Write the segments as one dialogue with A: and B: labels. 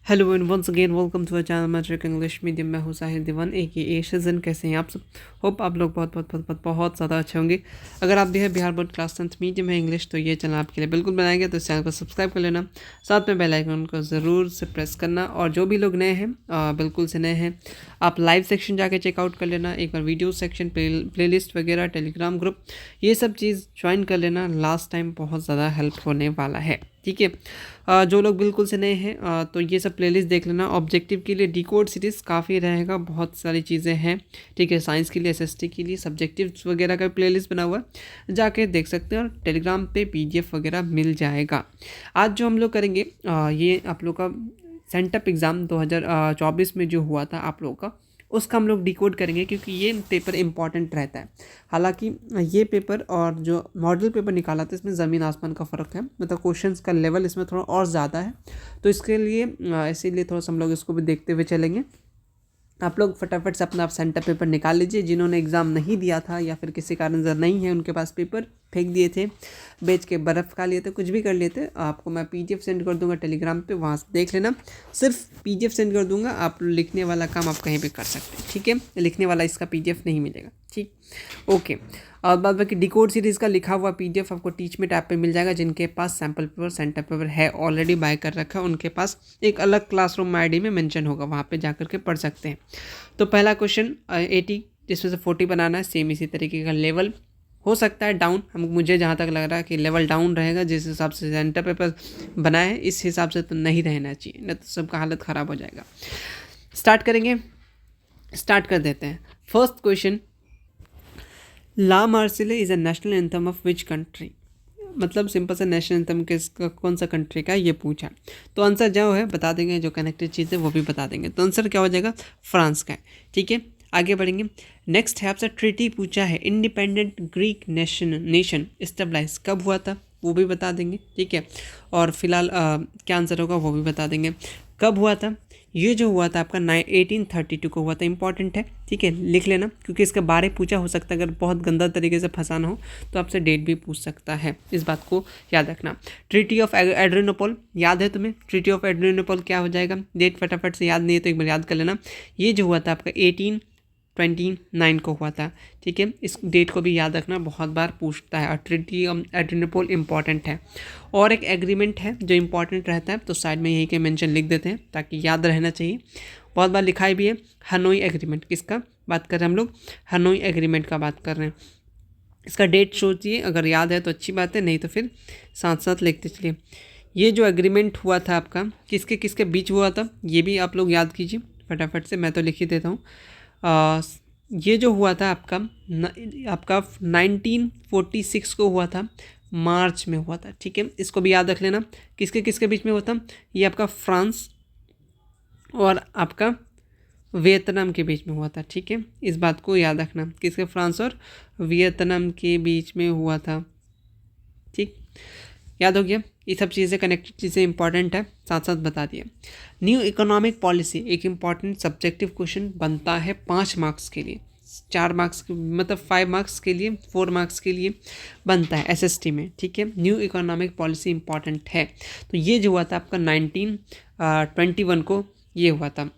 A: Hello and once again welcome to our channel matric English medium. मैं हूँ साहिल दीवान ए शजन। कैसे हैं आप सब? होप आप लोग बहुत बहुत बहुत बहुत बहुत ज़्यादा अच्छे होंगे। अगर आप भी है Bihar board class 10th medium है इंग्लिश, तो ये चैनल आपके लिए बिल्कुल बनाएंगे, तो इस चैनल को सब्सक्राइब कर लेना, साथ में बेल आइकन को ज़रूर से प्रेस करना। और जो भी लोग नए हैं, बिल्कुल से नए हैं, आप लाइव सेक्शन जाके चेकआउट कर लेना, एक बार वीडियो सेक्शन, प्लेलिस्ट वगैरह, टेलीग्राम ग्रुप, ये सब चीज़ ज्वाइन कर लेना। लास्ट टाइम बहुत ज़्यादा हेल्प होने वाला है, ठीक है। जो लोग बिल्कुल से नए हैं, तो ये सब प्लेलिस्ट देख लेना। ऑब्जेक्टिव के लिए डिकोड सीरीज़ काफ़ी रहेगा, बहुत सारी चीज़ें हैं, ठीक है। साइंस के लिए, एसएसटी के लिए, सब्जेक्टिव्स वगैरह का प्लेलिस्ट बना हुआ है, जाके देख सकते हैं। और टेलीग्राम पे पीडीएफ वगैरह मिल जाएगा। आज जो हम लोग करेंगे, ये आप लोग का सेंटअप एग्ज़ाम 2024 में जो हुआ था आप लोगों का, उसका हम लोग डिकोड करेंगे, क्योंकि ये पेपर इंपॉर्टेंट रहता है। हालांकि ये पेपर और जो मॉडल पेपर निकाला था, इसमें ज़मीन आसमान का फ़र्क है, मतलब क्वेश्चंस का लेवल इसमें थोड़ा और ज़्यादा है। तो इसके लिए इसीलिए थोड़ा सा हम लोग इसको भी देखते हुए चलेंगे। आप लोग फटाफट से अपना सेंटर पेपर निकाल लीजिए। जिन्होंने एग्ज़ाम नहीं दिया था या फिर किसी कारण से नहीं है उनके पास पेपर, फेंक दिए थे, बेच के बर्फ़ खा लिए थे, कुछ भी कर लिए थे, आपको मैं पीडीएफ सेंड कर दूंगा टेलीग्राम पे, वहाँ से देख लेना। सिर्फ पीडीएफ सेंड कर दूंगा, आप लिखने वाला काम आप कहीं भी कर सकते हैं, ठीक है। लिखने वाला इसका पीडीएफ नहीं मिलेगा, ठीक, ओके। और बाद बाकी डिकोड सीरीज़ का लिखा हुआ पीडीएफ आपको टीचमेंट ऐप पे मिल जाएगा। जिनके पास सैम्पल पेपर, सेंटर पेपर है, ऑलरेडी बाय कर रखा है, उनके पास एक अलग क्लासरूम आईडी में मेंशन होगा, वहाँ पे जा करके पढ़ सकते हैं। तो पहला क्वेश्चन 80, जिसमें से 40 बनाना है। सेम इसी तरीके का लेवल हो सकता है डाउन, मुझे जहाँ तक लग रहा है कि लेवल डाउन रहेगा। जिस हिसाब से सेंटर पेपर बना है, इस हिसाब से तो नहीं रहना चाहिए, नहीं तो सबका हालत ख़राब हो जाएगा। स्टार्ट करेंगे, स्टार्ट कर देते हैं। First question, La Marseillaise is a national anthem of which country? मतलब सिंपल सा नेशनल एंथम किसका, कौन सा कंट्री का, ये पूछा। तो आंसर जो है बता देंगे, जो कनेक्टेड चीज़ है वो भी बता देंगे। तो आंसर क्या हो जाएगा? फ्रांस का है, ठीक है। आगे बढ़ेंगे। नेक्स्ट है आपसे ट्रीटी पूछा है, इंडिपेंडेंट ग्रीक नेशन इस्टेब्लाइज कब हुआ था, वो भी बता देंगे, ठीक है। और फिलहाल क्या आंसर होगा वो भी बता देंगे। कब हुआ था? ये जो हुआ था आपका 1832 को हुआ था। इंपॉर्टेंट है, ठीक है, लिख लेना, क्योंकि इसके बारे पूछा हो सकता है। अगर बहुत गंदा तरीके से फंसाना हो तो आपसे डेट भी पूछ सकता है, इस बात को याद रखना। ट्रीटी ऑफ एड्रियानोपल याद है तुम्हें? ट्रीटी ऑफ एड्रियानोपल क्या हो जाएगा? डेट फटाफट से याद नहीं है तो एक बार याद कर लेना। ये जो हुआ था आपका 1829 को हुआ था, ठीक है। इस डेट को भी याद रखना, बहुत बार पूछता है। और ट्रीटी ऑफ एड्रियानोपल इंपॉर्टेंट है। और एक एग्रीमेंट है जो इंपॉर्टेंट रहता है, तो साइड में यही के मेंशन लिख देते हैं ताकि याद रहना चाहिए। बहुत बार लिखा भी है, हनोई एग्रीमेंट। किसका बात कर रहे हैं हम लोग? हनोई एग्रीमेंट का बात कर रहे हैं। इसका डेट सोचिए, अगर याद है तो अच्छी बात है, नहीं तो फिर साथ साथ लिखते चलिए। ये जो एग्रीमेंट हुआ था आपका, किसके किसके बीच हुआ था, ये भी आप लोग याद कीजिए फटाफट से, मैं तो लिख ही देता हूँ। ये जो हुआ था आपका 1946 को हुआ था, मार्च में हुआ था, ठीक है। इसको भी याद रख लेना, किसके किसके बीच में हुआ था। ये आपका फ्रांस और आपका वियतनाम के बीच में हुआ था, ठीक है। इस बात को याद रखना, किसके? फ्रांस और वियतनाम के बीच में हुआ था, ठीक, याद हो गया। ये सब चीज़ें, कनेक्टेड चीज़ें इंपॉर्टेंट है, साथ साथ बता दिए। न्यू इकोनॉमिक पॉलिसी एक इंपॉर्टेंट सब्जेक्टिव क्वेश्चन बनता है 5 मार्क्स के लिए, 4 मार्क्स मतलब 5 मार्क्स के लिए, 4 मार्क्स के लिए बनता है एसएसटी में, ठीक है। न्यू इकोनॉमिक पॉलिसी इंपॉर्टेंट है। तो ये जो हुआ था आपका 1921 को ये हुआ था,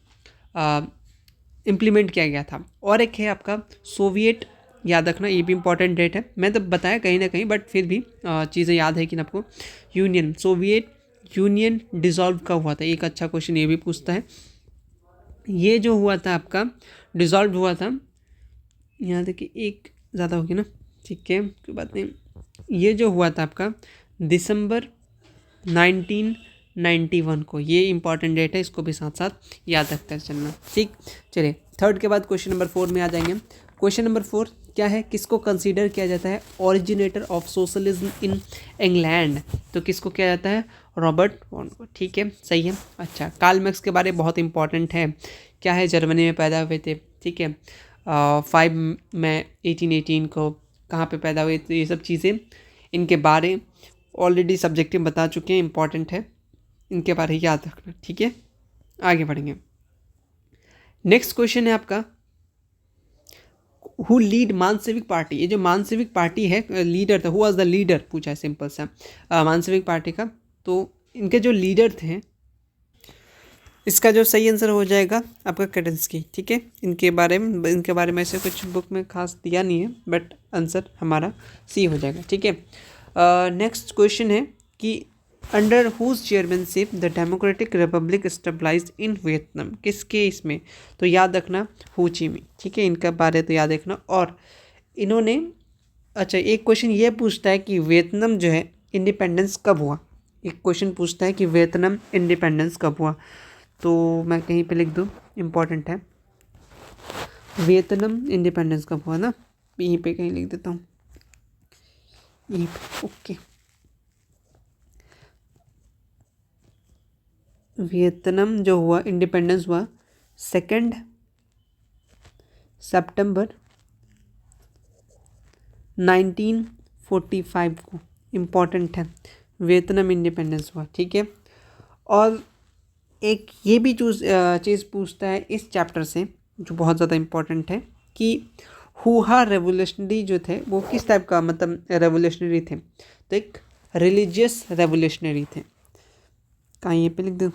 A: इम्प्लीमेंट किया गया था। और एक है आपका सोवियत, याद रखना, ये भी इंपॉर्टेंट डेट है, मैं तो बताया कहीं ना कहीं, बट फिर भी चीज़ें याद है कि ना आपको। यूनियन, सोवियत यूनियन डिसॉल्व कब हुआ था? एक अच्छा क्वेश्चन ये भी पूछता है। ये जो हुआ था आपका डिसॉल्व हुआ था, यहाँ देखिए एक ज़्यादा होगी ना, ठीक है, कोई बात नहीं। ये जो हुआ था आपका दिसंबर 1991 को, ये इंपॉर्टेंट डेट है, इसको भी साथ साथ याद रखते चलना, ठीक। चलिए थर्ड के बाद क्वेश्चन नंबर 4 में आ जाएंगे। क्वेश्चन नंबर 4 क्या है? किसको कंसीडर किया जाता है originator of socialism in England? तो किसको किया जाता है? रॉबर्ट बॉर्न को, ठीक है, सही है। अच्छा, कार्ल मार्क्स के बारे में बहुत इंपॉर्टेंट है, क्या है? जर्मनी में पैदा हुए थे, ठीक है। 5 में 1818 को कहाँ पे पैदा हुए? तो ये सब चीज़ें, इनके बारे ऑलरेडी सब्जेक्टिव बता चुके हैं, इंपॉर्टेंट है, इनके बारे में याद रखना, ठीक है। आगे बढ़ेंगे। नेक्स्ट क्वेश्चन है आपका, हु लीड मान सिविक पार्टी? ये जो मान सिविक पार्टी है, लीडर था, हु वाज द लीडर पूछा है, सिंपल सा। मान सिविक पार्टी का, तो इनके जो लीडर थे, इसका जो सही आंसर हो जाएगा आपका केटेंस्की। ठीक है, इनके बारे में ऐसे कुछ बुक में खास दिया नहीं है, बट आंसर हमारा सी हो जाएगा। ठीक है, नेक्स्ट क्वेश्चन है कि under whose chairmanship the democratic republic stabilized in Vietnam, किसके इसमें, तो याद रखना हो ची मिन्ह। ठीक है, इनका बारे तो याद रखना। और इन्होंने, अच्छा एक क्वेश्चन ये पूछता है कि वियतनाम जो है इंडिपेंडेंस कब हुआ। एक क्वेश्चन पूछता है कि वियतनाम इंडिपेंडेंस कब हुआ, तो मैं कहीं पे लिख दूँ, इम्पोर्टेंट है, वियतनाम इंडिपेंडेंस कब हुआ ना, यहीं पे कहीं लिख देता हूँ, यहीं पे। ओके, वियतनाम जो हुआ इंडिपेंडेंस हुआ 2 सितंबर 1945 को, इम्पॉर्टेंट है, वियतनाम इंडिपेंडेंस हुआ। ठीक है, और एक ये भी चीज़ पूछता है इस चैप्टर से जो बहुत ज़्यादा इम्पॉर्टेंट है कि हुहा रेवोल्यूशनरी जो थे वो किस टाइप का, मतलब रेवोल्यूशनरी थे, तो एक रिलीजियस रेवोल्यूशनरी थे। कहाँ ये पे लिख दूँ,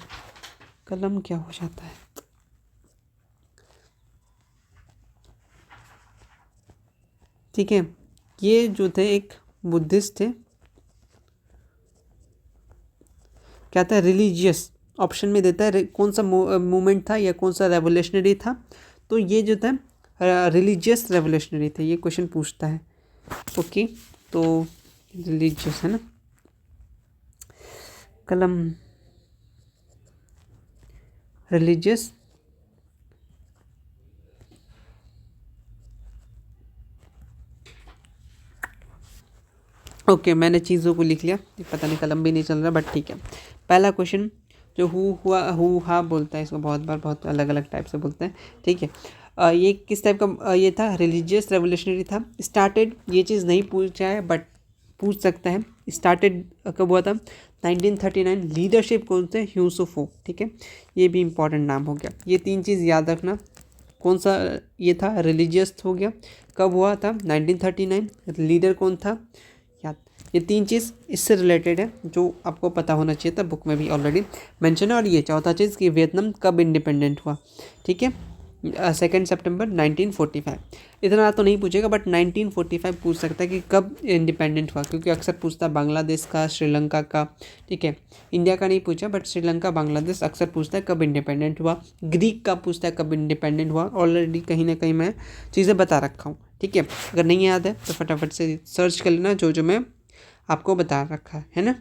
A: कलम क्या हो जाता है। ठीक है, ये जो थे एक बुद्धिस्ट थे, क्या था, रिलीजियस, ऑप्शन में देता है कौन सा मूवमेंट था या कौन सा रेवोल्यूशनरी था, तो ये जो था रिलीजियस रेवोल्यूशनरी थे, ये क्वेश्चन पूछता है। ओके, तो रिलीजियस है ना, कलम रिलीजियस, ओके मैंने चीज़ों को लिख लिया, पता नहीं कलम भी नहीं चल रहा, बट ठीक है। पहला क्वेश्चन जो हु हा बोलता है, इसको बहुत बार बहुत अलग अलग टाइप से बोलते हैं। ठीक है, ये किस टाइप का ये था, रिलीजियस रेवोल्यूशनरी था। स्टार्टेड, ये चीज़ नहीं पूछा है बट पूछ सकता है, स्टार्टेड कब हुआ था, 1939। लीडरशिप कौन से, यूसुफो। ठीक है, ये भी इंपॉर्टेंट नाम हो गया। ये 3 चीज़ याद रखना, कौन सा ये था, रिलीजियस हो गया, कब हुआ था 1939, लीडर कौन था याद, ये 3 चीज़ इससे रिलेटेड है जो आपको पता होना चाहिए था, बुक में भी ऑलरेडी मेंशन है। और ये चौथा चीज़ कि वियतनाम कब इंडिपेंडेंट हुआ। ठीक है, 2 सितंबर 1945। इतना तो नहीं पूछेगा बट 1945 पूछ सकता है कि कब इंडिपेंडेंट हुआ, क्योंकि अक्सर पूछता है बांग्लादेश का, श्रीलंका का। ठीक है, इंडिया का नहीं पूछा बट श्रीलंका, बांग्लादेश अक्सर पूछता है कब इंडिपेंडेंट हुआ। ग्रीक का पूछता है कब इंडिपेंडेंट हुआ, ऑलरेडी कहीं ना कहीं मैं चीज़ें बता रखा हूँ। ठीक है, अगर नहीं याद है तो फटाफट से सर्च कर लेना जो जो मैं आपको बता रखा है ना।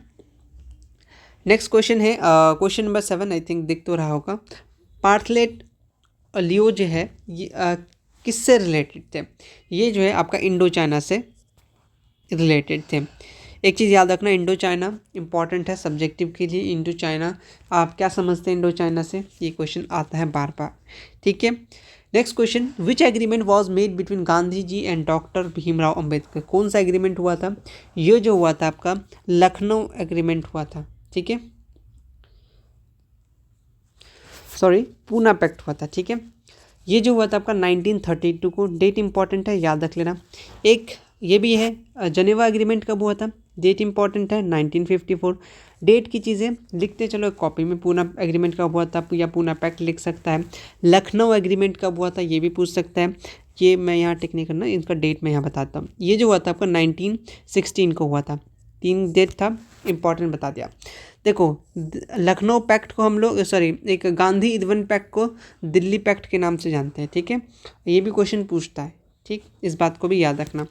A: नेक्स्ट क्वेश्चन है क्वेश्चन नंबर 7, आई थिंक दिख तो रहा होगा। पार्थलेट लियो जो है ये किससे रिलेटेड थे, ये जो है आपका इंडो चाइना से रिलेटेड थे। एक चीज़ याद रखना, इंडो चाइना इंपॉर्टेंट है सब्जेक्टिव के लिए। इंडो चाइना आप क्या समझते हैं इंडो चाइना से, ये क्वेश्चन आता है बार बार। ठीक है, next question, which agreement was made between Gandhi ji and doctor Bhimrao Ambedkar. कौन सा एग्रीमेंट हुआ था, ये जो हुआ था आपका लखनऊ एग्रीमेंट हुआ था। ठीक है, सॉरी पूना पैक्ट हुआ था। ठीक है, ये जो हुआ था आपका 1932 को, डेट इंपॉर्टेंट है याद रख लेना। एक ये भी है जनेवा एग्रीमेंट कब हुआ था, डेट इंपॉर्टेंट है 1954। डेट की चीज़ें लिखते चलो एक कॉपी में, पूना एग्रीमेंट कब हुआ था या पूना पैक्ट लिख सकता है। लखनऊ एग्रीमेंट कब हुआ था ये भी पूछ सकता है, ये मैं यहाँ टिक नहीं करना, इनका डेट मैं यहाँ बताता हूँ। ये जो हुआ था आपका 1916 को हुआ था, 3 डेट था, इंपॉर्टेंट बता दिया। देखो लखनऊ पैक्ट को हम लोग, सॉरी एक गांधी इरविन पैक्ट को दिल्ली पैक्ट के नाम से जानते हैं। ठीक है, ये भी क्वेश्चन पूछता है, ठीक, इस बात को भी याद रखना।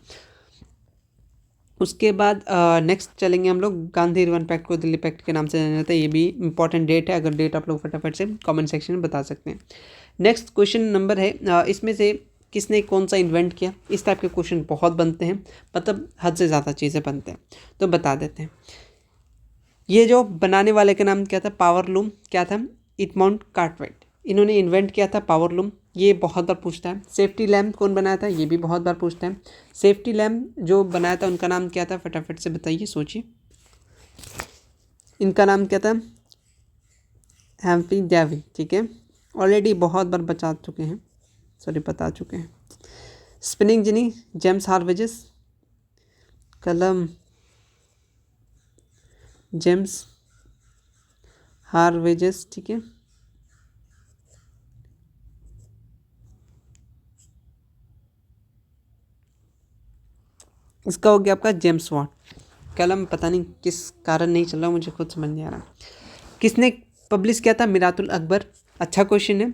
A: उसके बाद नेक्स्ट चलेंगे हम लोग, गांधी इरविन पैक्ट को दिल्ली पैक्ट के नाम से जाना जाता है, ये भी इंपॉर्टेंट डेट है। अगर डेट आप लोग फटाफट से कमेंट सेक्शन में बता सकते हैं। नेक्स्ट क्वेश्चन नंबर है इसमें से किसने कौन सा इन्वेंट किया। इस टाइप के क्वेश्चन बहुत बनते हैं, मतलब हद से ज़्यादा चीज़ें बनते हैं, तो बता देते हैं। ये जो बनाने वाले का नाम क्या था, पावर लूम क्या था, इटमाउंट कार्टराइट, इन्होंने इन्वेंट किया था पावर लूम, ये बहुत बार पूछता है। सेफ्टी लैम्प कौन बनाया था, ये भी बहुत बार पूछता है। सेफ्टी लैम्प जो बनाया था उनका नाम क्या था, फटाफट से बताइए, सोचिए, इनका नाम क्या था, हेम्फ्री डेवी। ठीक है, ऑलरेडी बहुत बार बता चुके हैं, सॉरी बता चुके हैं। स्पिनिंग जिनी, जेम्स हार्वेजेस, कलम जेम्स हार्वेजेस। ठीक है, इसका हो गया आपका जेम्स वॉट। कलम पता नहीं किस कारण नहीं चल रहा, मुझे खुद समझ नहीं आ रहा। किसने पब्लिश किया था मिरातुल अकबर? अच्छा क्वेश्चन है।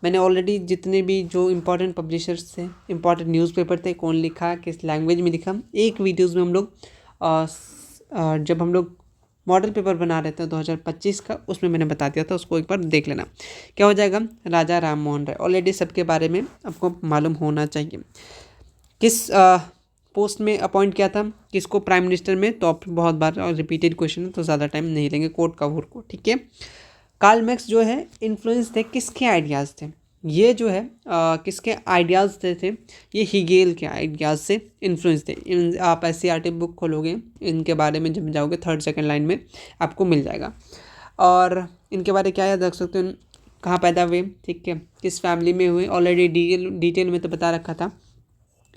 A: मैंने ऑलरेडी जितने भी जो इम्पोर्टेंट पब्लिशर्स थे, इम्पोर्टेंट न्यूज़पेपर थे, कौन लिखा, किस लैंग्वेज में लिखा, एक वीडियोज़ में हम लोग जब हम लोग मॉडल पेपर बना रहे थे 2025 का, उसमें मैंने बता दिया था, उसको एक बार देख लेना। क्या हो जाएगा? राजा राम मोहन राय। ऑलरेडी सबके बारे में आपको मालूम होना चाहिए। किस पोस्ट में अपॉइंट किया था किसको प्राइम मिनिस्टर में? तो आप बहुत बार और रिपीटेड क्वेश्चन है तो ज़्यादा टाइम नहीं लेंगे। कोर्ट कावूर को, ठीक है। कार्ल मैक्स जो है इन्फ्लुएंस थे किसके आइडियाज़ थे? ये जो है किसके आइडियाज़ थे? ये हिगेल के आइडियाज़ से इन्फ्लुएंस थे। आप एससीईआरटी बुक खोलोगे, इनके बारे में जब जाओगे थर्ड सेकंड लाइन में आपको मिल जाएगा। और इनके बारे क्या याद रख सकते हो? कहाँ पैदा हुए, ठीक है, किस फैमिली में हुए, ऑलरेडी डिटेल में तो बता रखा था।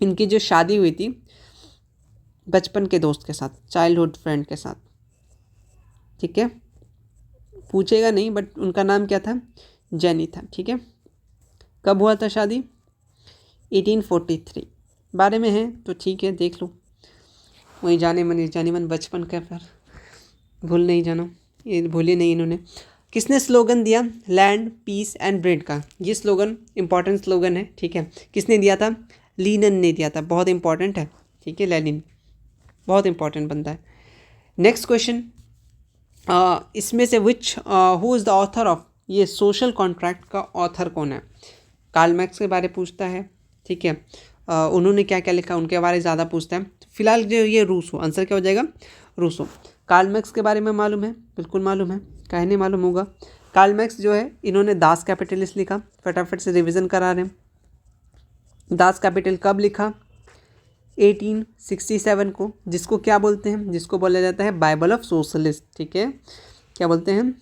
A: इनकी जो शादी हुई थी बचपन के दोस्त के साथ, चाइल्डहुड फ्रेंड के साथ, ठीक है। पूछेगा नहीं बट उनका नाम क्या था? जेनी था, ठीक है। कब हुआ था शादी? 1843 बारे में है तो ठीक है, देख लो। वही जाने मन बचपन का, पर भूल नहीं जाना, ये भूले नहीं इन्होंने। किसने स्लोगन दिया लैंड पीस एंड ब्रेड का? ये स्लोगन इंपॉर्टेंट स्लोगन है, ठीक है। किसने दिया था? लीनिन ने दिया था, बहुत इंपॉर्टेंट है, ठीक है। लेनिन बहुत इंपॉर्टेंट बनता है। नेक्स्ट क्वेश्चन, इसमें से which who is the author of, ये सोशल कॉन्ट्रैक्ट का ऑथर कौन है? कार्ल मैक्स के बारे पूछता है, ठीक है। उन्होंने क्या क्या लिखा उनके बारे ज़्यादा पूछता है। फिलहाल जो ये रूसो, आंसर क्या हो जाएगा? रूसो। कार्ल मैक्स के बारे में मालूम है? बिल्कुल मालूम है, काहे नहीं मालूम होगा। कार्ल मैक्स जो है इन्होंने दास कैपिटलिस्ट लिखा, फटाफट से रिवीजन करा रहे हैं। दास कैपिटल कब लिखा? 1867 को। जिसको क्या बोलते हैं? जिसको बोला जाता है बाइबल ऑफ सोशलिस्ट, ठीक है। क्या बोलते हैं?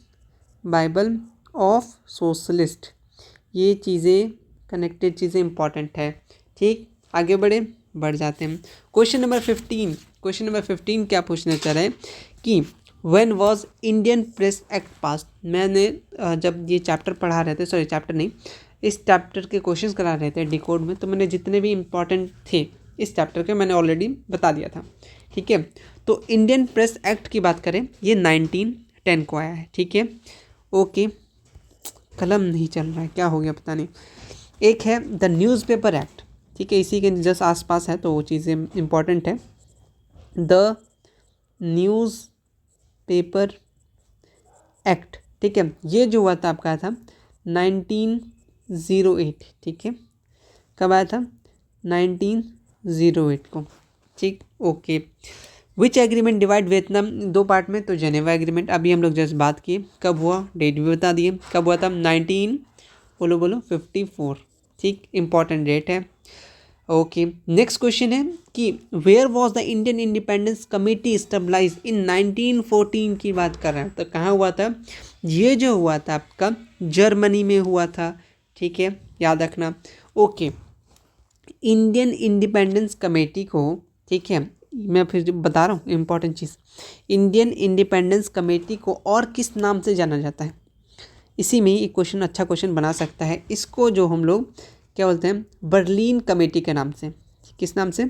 A: Bible of socialist. ये चीज़ें कनेक्टेड चीज़ें इंपॉर्टेंट है, ठीक। आगे बढ़ जाते हैं। क्वेश्चन नंबर 15 क्या पूछना चाह रहे हैं कि when was Indian press act पास? मैंने जब ये चैप्टर पढ़ा रहे थे, सॉरी चैप्टर नहीं, इस चैप्टर के क्वेश्चंस करा रहे थे डिकोड में, तो मैंने जितने भी इंपॉर्टेंट थे इस चैप्टर के मैंने ऑलरेडी बता दिया था, ठीक है। तो इंडियन प्रेस एक्ट की बात करें, ये 1910 को आया है, ठीक है। ओके, कलम नहीं चल रहा है, क्या हो गया पता नहीं। एक है द न्यूज़पेपर एक्ट, ठीक है, इसी के जस्ट आसपास है तो वो चीज़ें इंपॉर्टेंट है। द न्यूज़ पेपर एक्ट, ठीक है, ये जो हुआ था आपका था 1908, ठीक है। कब आया था? 1908 को, ठीक। ओके, विच एग्रीमेंट डिवाइड वियतनाम? दो पार्ट में, तो जेनेवा एग्रीमेंट अभी हम लोग जस्ट बात किए। कब हुआ? डेट भी बता दिए, कब हुआ था? 54, ठीक, इंपॉर्टेंट डेट है। ओके, नेक्स्ट क्वेश्चन है कि where was the Indian independence committee stabilise in 1914 की बात कर रहे हैं, तो कहाँ हुआ था? ये जो हुआ था आपका जर्मनी में हुआ था, ठीक है, याद रखना। ओके, इंडियन इंडिपेंडेंस कमेटी को, ठीक है, मैं फिर बता रहा हूँ इंपॉर्टेंट चीज़, इंडियन इंडिपेंडेंस कमेटी को और किस नाम से जाना जाता है? इसी में एक क्वेश्चन, अच्छा क्वेश्चन बना सकता है इसको, जो हम लोग क्या बोलते हैं, बर्लिन कमेटी के नाम से। किस नाम से?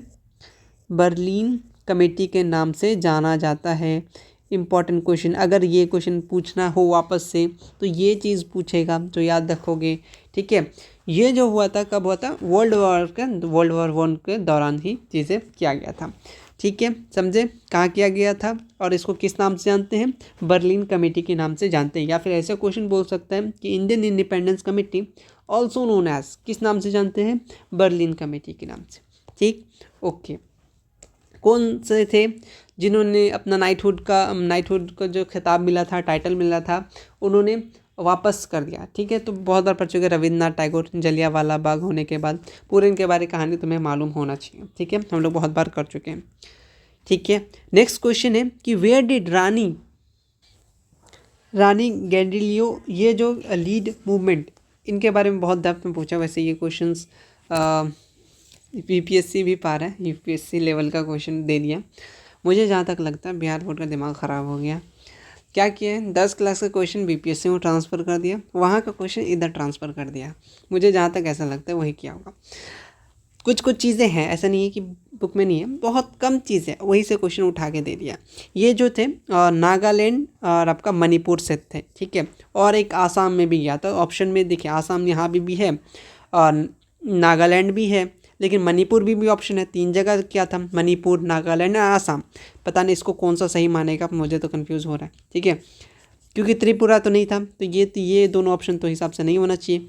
A: बर्लिन कमेटी के नाम से जाना जाता है। इम्पॉर्टेंट क्वेश्चन, अगर ये क्वेश्चन पूछना हो वापस से तो ये चीज़ पूछेगा तो याद रखोगे, ठीक है। ये जो हुआ था कब हुआ था? वर्ल्ड वॉर 1 के दौरान ही चीज़ें किया गया था, ठीक है, समझे? कहाँ किया गया था और इसको किस नाम से जानते हैं? बर्लिन कमेटी के नाम से जानते हैं। या फिर ऐसा क्वेश्चन बोल सकता है कि Indian independence committee also known as, किस नाम से जानते हैं? बर्लिन कमेटी के नाम से, ठीक। ओके, कौन से थे जिन्होंने अपना नाइटहुड का जो खिताब मिला था, टाइटल मिला था, उन्होंने वापस कर दिया, ठीक है। तो बहुत बार पढ़ चुके रविन्द्रनाथ टैगोर, जलियांवाला बाग होने के बाद, पूरे इनके बारे कहानी तुम्हें मालूम होना चाहिए, ठीक है, हम लोग बहुत बार कर चुके हैं, ठीक है। नेक्स्ट क्वेश्चन है कि वेयर डिड रानी गैंडिलियो, ये जो लीड मूवमेंट, इनके बारे में बहुत डेप्थ में पूछा। वैसे ये क्वेश्चंस यूपीएससी भी पा रहा है, यूपीएससी लेवल का क्वेश्चन दे दिया। मुझे जहाँ तक लगता है बिहार बोर्ड का दिमाग ख़राब हो गया। क्या किया है, 10 क्लास का क्वेश्चन बीपीएससी में ट्रांसफ़र कर दिया, वहाँ का क्वेश्चन इधर ट्रांसफ़र कर दिया। मुझे जहाँ तक ऐसा लगता है वही किया होगा। कुछ चीज़ें हैं, ऐसा नहीं है कि बुक में नहीं है, बहुत कम चीज़ है, वहीं से क्वेश्चन उठा के दे दिया। ये जो थे नागालैंड और आपका मणिपुर से थे, ठीक है। और एक आसाम में भी गया था, ऑप्शन में देखिए आसाम यहाँ भी है और नागालैंड भी है, लेकिन मणिपुर भी ऑप्शन है। 3 जगह क्या था, मणिपुर, नागालैंड और आसाम। पता नहीं इसको कौन सा सही मानेगा, मुझे तो कंफ्यूज हो रहा है, ठीक है। क्योंकि त्रिपुरा तो नहीं था, तो ये दोनों ऑप्शन तो हिसाब से नहीं होना चाहिए।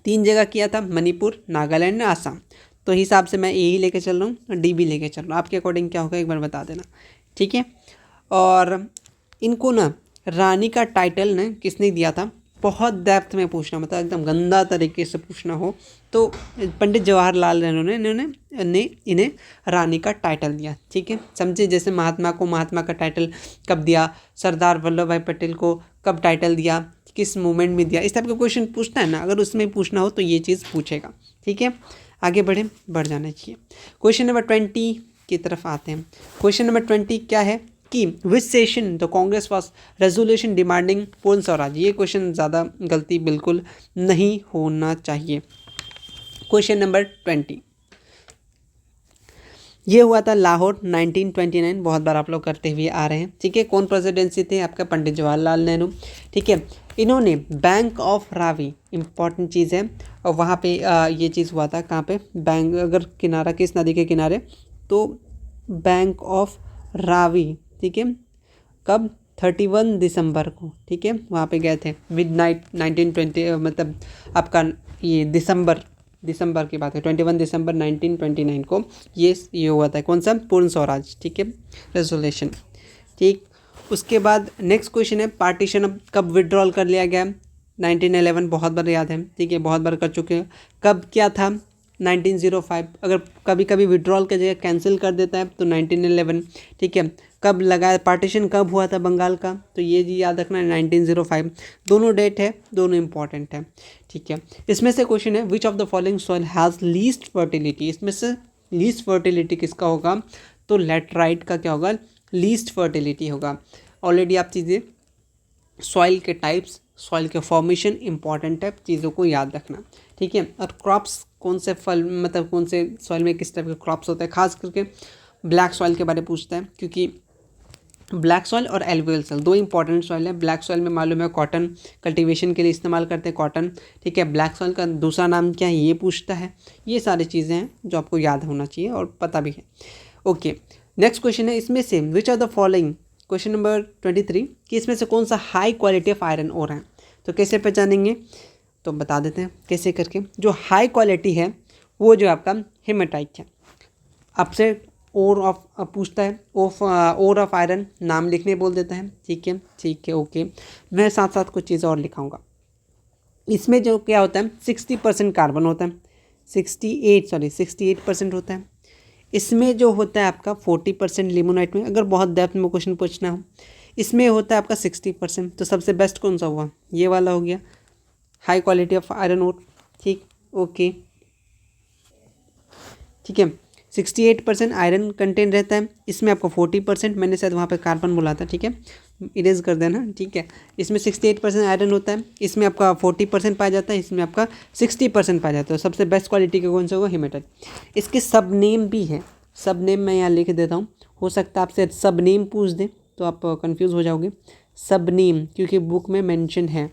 A: 3 जगह किया था, मणिपुर, नागालैंड, आसाम। तो हिसाब से मैं ए ही लेके चल रहा हूँ और डी भी लेके चल रहा हूँ। आपके अकॉर्डिंग क्या होगा एक बार बता देना, ठीक है। और इनको ना रानी का टाइटल ने किसने दिया था, बहुत डेप्थ में पूछना, मतलब एकदम गंदा तरीके से पूछना हो तो पंडित जवाहरलाल नेहरू ने इन्हें रानी का टाइटल दिया, ठीक है। समझे, जैसे महात्मा को महात्मा का टाइटल कब दिया, सरदार वल्लभ भाई पटेल को कब टाइटल दिया, किस मूवमेंट में दिया, इस टाइप का क्वेश्चन पूछता है ना। अगर उसमें पूछना हो तो ये चीज़ पूछेगा, ठीक है। आगे बढ़ जाना चाहिए। क्वेश्चन नंबर 20 की तरफ आते हैं। क्वेश्चन नंबर 20 क्या है कि विच session the Congress was resolution demanding पूर्ण स्वराज। ये क्वेश्चन ज़्यादा गलती बिल्कुल नहीं होना चाहिए। क्वेश्चन नंबर 20 ये हुआ था लाहौर 1929, बहुत बार आप लोग करते हुए आ रहे हैं, ठीक है। कौन प्रेसिडेंसी थे, आपका पंडित जवाहरलाल नेहरू, ठीक है। इन्होंने बैंक ऑफ रावी, इंपॉर्टेंट चीज़ है, और वहाँ पे ये चीज़ हुआ था कहाँ पे, बैंक अगर किनारा किस नदी के किनारे, तो बैंक ऑफ रावी, ठीक है। कब, 31 दिसंबर को, ठीक है। वहाँ पे गए थे मिडनाइट 1920, मतलब आपका ये दिसंबर की बात है, 21 दिसंबर 1929 को ये हुआ था। कौन सा, पूर्ण स्वराज, ठीक है, रेजोल्यूशन, ठीक। उसके बाद नेक्स्ट क्वेश्चन है पार्टीशन अब कब विड्रॉल कर लिया गया, 1911, बहुत बार याद है, ठीक है, बहुत बार कर चुके हैं। कब क्या था, 1905। अगर कभी कभी विड्रॉल की जगह कैंसिल कर देता है तो 1911, ठीक है। कब लगाया, पार्टीशन कब हुआ था बंगाल का, तो ये जी याद रखना है 1905। दोनों डेट है, दोनों इंपॉर्टेंट है, ठीक है। इसमें से क्वेश्चन है which of the following soil has least fertility. इसमें से लीस्ट फर्टिलिटी किसका होगा, तो लेटराइट का क्या होगा, लीस्ट फर्टिलिटी होगा। ऑलरेडी आप चीज़ें सॉइल के टाइप्स, सॉइल के फॉर्मेशन, इंपॉर्टेंट है, चीज़ों को याद रखना, ठीक है। और क्रॉप्स, कौन से फल, मतलब कौन से सॉइल में किस टाइप के क्रॉप्स होते हैं, खास करके ब्लैक सॉइल के बारे में पूछता है, क्योंकि ब्लैक सॉइल और एल्वियल सॉइल 2 इंपॉर्टेंट सॉइल है। ब्लैक सॉइल में मालूम है कॉटन कल्टीवेशन के लिए इस्तेमाल करते हैं, कॉटन, ठीक है। ब्लैक सॉइल का दूसरा नाम क्या है, ये पूछता है। ये सारी चीज़ें हैं जो आपको याद होना चाहिए और पता भी है, ओके। नेक्स्ट क्वेश्चन है इसमें से which are the following, question number 23, कि इसमें से कौन सा high quality of iron ore है। तो कैसे पहचानेंगे, तो बता देते हैं कैसे करके। जो हाई क्वालिटी है वो जो आपका हेमेटाइट है। आपसे ओर ऑफ पूछता है, ओर ऑफ आयरन नाम लिखने बोल देता है, ठीक है, ठीक है, ओके। मैं साथ साथ कुछ चीज़ और लिखाऊंगा। इसमें जो क्या होता है 60% कार्बन होता है, 68% होता है। इसमें जो होता है आपका 40% लिमोनाइट में, अगर बहुत डेप्थ में क्वेश्चन पूछना हो। इसमें होता है आपका 60%। तो सबसे बेस्ट कौन सा हुआ, ये वाला हो गया, high quality of iron ore, ठीक, ओके, ठीक है। 68% आयरन कंटेंट रहता है। इसमें आपको 40%, मैंने शायद वहाँ पे कार्बन बोला था, ठीक है, इरेज कर देना, ठीक है। इसमें 68% आयरन होता है, इसमें आपका 40% पाया जाता है, इसमें आपका 60% पाया जाता है। सबसे बेस्ट क्वालिटी का कौन सा होगा, हेमेटाइट। इसके सब नेम भी है, सब नेम मैं यहाँ लिख देता हूँ, हो सकता है आपसे सब नेम पूछ दे तो आप कन्फ्यूज़ हो जाओगे। सब नेम क्योंकि बुक में मेंशन है।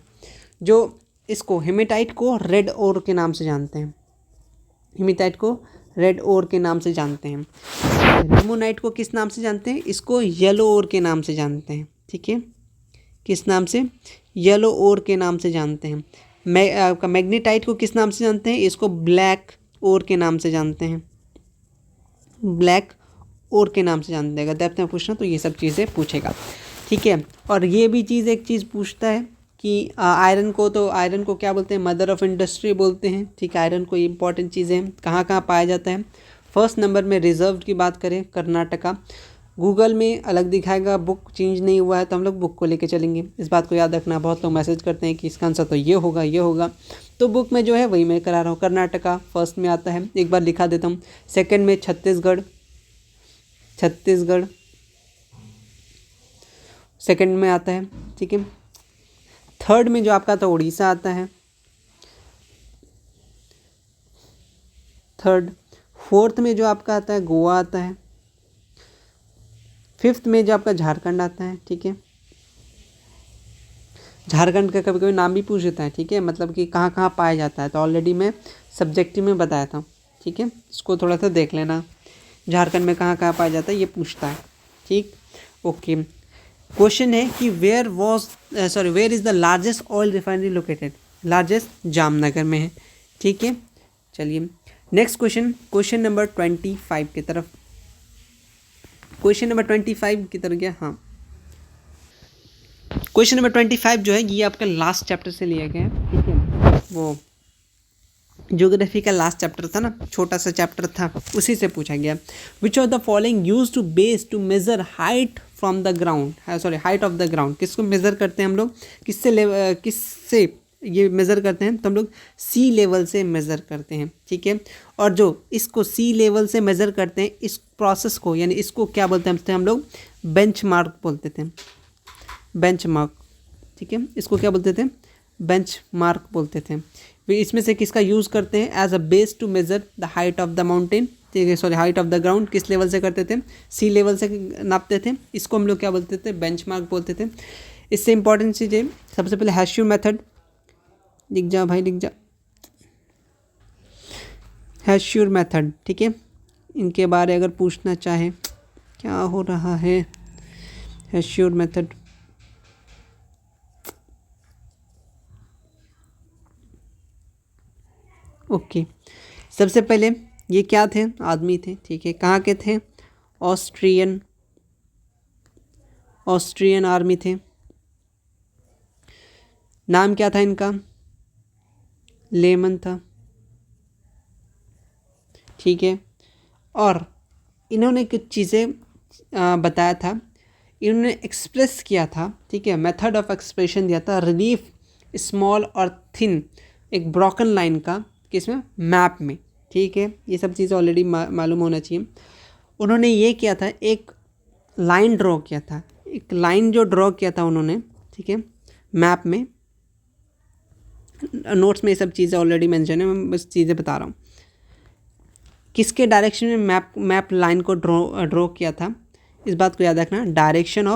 A: जो इसको हेमेटाइट को रेड ओर के नाम से जानते हैं, हेमेटाइट को रेड ओर के नाम से जानते हैं। लिमोनाइट को किस नाम से जानते हैं, इसको येलो ओर के नाम से जानते हैं, ठीक है। किस नाम से, येलो ओर के नाम से जानते हैं। आपका मैग्नेटाइट को किस नाम से जानते हैं, इसको ब्लैक ओर के नाम से जानते हैं, ब्लैक ओर के नाम से जानते हैं। अगर डेप्थ में पूछना तो ये सब चीज़ें पूछेगा, ठीक है। और ये भी चीज़ एक चीज़ पूछता है कि आयरन को क्या बोलते हैं, मदर ऑफ इंडस्ट्री बोलते हैं, ठीक है। आयरन को इंपॉर्टेंट चीज़ें कहाँ कहाँ पाया जाता है। फर्स्ट नंबर में रिजर्व की बात करें, कर्नाटका। गूगल में अलग दिखाएगा, बुक चेंज नहीं हुआ है तो हम लोग बुक को लेके चलेंगे, इस बात को याद रखना। बहुत लोग मैसेज करते हैं कि इसका आंसर तो ये होगा, तो बुक में जो है वही मैं करा रहा हूँ। कर्नाटका फर्स्ट में आता है, एक बार लिखा देता हूँ। सेकेंड में छत्तीसगढ़ सेकेंड में आता है, ठीक है। थर्ड में जो आपका था उड़ीसा आता है, थर्ड। फोर्थ में जो आपका आता है गोवा आता है, फिफ्थ में जो आपका झारखंड आता है, ठीक है। झारखंड का कभी कभी नाम भी पूछ देता है, ठीक है, मतलब कि कहाँ कहाँ पाया जाता है, तो ऑलरेडी मैं सब्जेक्टिव में बताया था, ठीक है, इसको थोड़ा सा देख लेना। झारखंड में कहाँ कहाँ पाया जाता है ये पूछता है, ठीक। ओके, क्वेश्चन है कि where is the largest oil refinery located. Largest Jamnagar में है, ठीक है। चलिए नेक्स्ट क्वेश्चन नंबर 25 की तरफ, क्वेश्चन नंबर 25 की तरफ गया। हाँ, क्वेश्चन नंबर 25 जो है ये आपका लास्ट चैप्टर से लिया गया है, ठीक है। वो ज्योग्राफी का लास्ट चैप्टर था ना, छोटा सा चैप्टर था, उसी से पूछा गया। Which of the following use to base to measure height from the ground, sorry height of the ground, किसको मेजर करते हैं हम लोग, किससे ये मेज़र करते हैं, तो हम लोग सी लेवल से मेज़र करते हैं, ठीक है। और जो इसको सी लेवल से मेज़र करते हैं, इस प्रोसेस को यानी इसको क्या बोलते हैं हम लोग, बेंचमार्क बोलते थे, बेंचमार्क, ठीक है। इसको क्या बोलते थे, बेंचमार्क बोलते थे। वे इसमें से किसका यूज़ करते हैं as a base to measure the height of the mountain, ठीक है, sorry height of the ground, किस लेवल से करते थे, सी लेवल से नापते थे, इसको हम लोग क्या बोलते थे, बेंचमार्क बोलते थे। इससे इंपॉर्टेंट चीज़ है, सबसे पहले हैशू मेथड, लिख जा भाई लिख जा, हैश्योर मेथड, ठीक है। इनके बारे अगर पूछना चाहे, क्या हो रहा है, हैश्योर मेथड, ओके। सबसे पहले ये क्या थे, आदमी थे, ठीक है। कहाँ के थे, ऑस्ट्रियन आर्मी थे। नाम क्या था इनका, लेमन था, ठीक है। और इन्होंने कुछ चीज़ें बताया था, इन्होंने एक्सप्रेस किया था, ठीक है, मेथड ऑफ एक्सप्रेशन दिया था, रिलीफ स्मॉल और थिन एक ब्रोकन लाइन का, किसमें, मैप में, ठीक है। ये सब चीज़ें ऑलरेडी मालूम होना चाहिए। उन्होंने ये किया था, एक लाइन ड्रॉ किया था, एक लाइन जो ड्रॉ किया था उन्होंने, ठीक है, मैप में। नोट्स में ये सब चीज़ें ऑलरेडी मेंशन है, मैं बस चीज़ें बता रहा हूँ। किसके डायरेक्शन में मैप लाइन को ड्रॉ किया था, इस बात को याद रखना, direction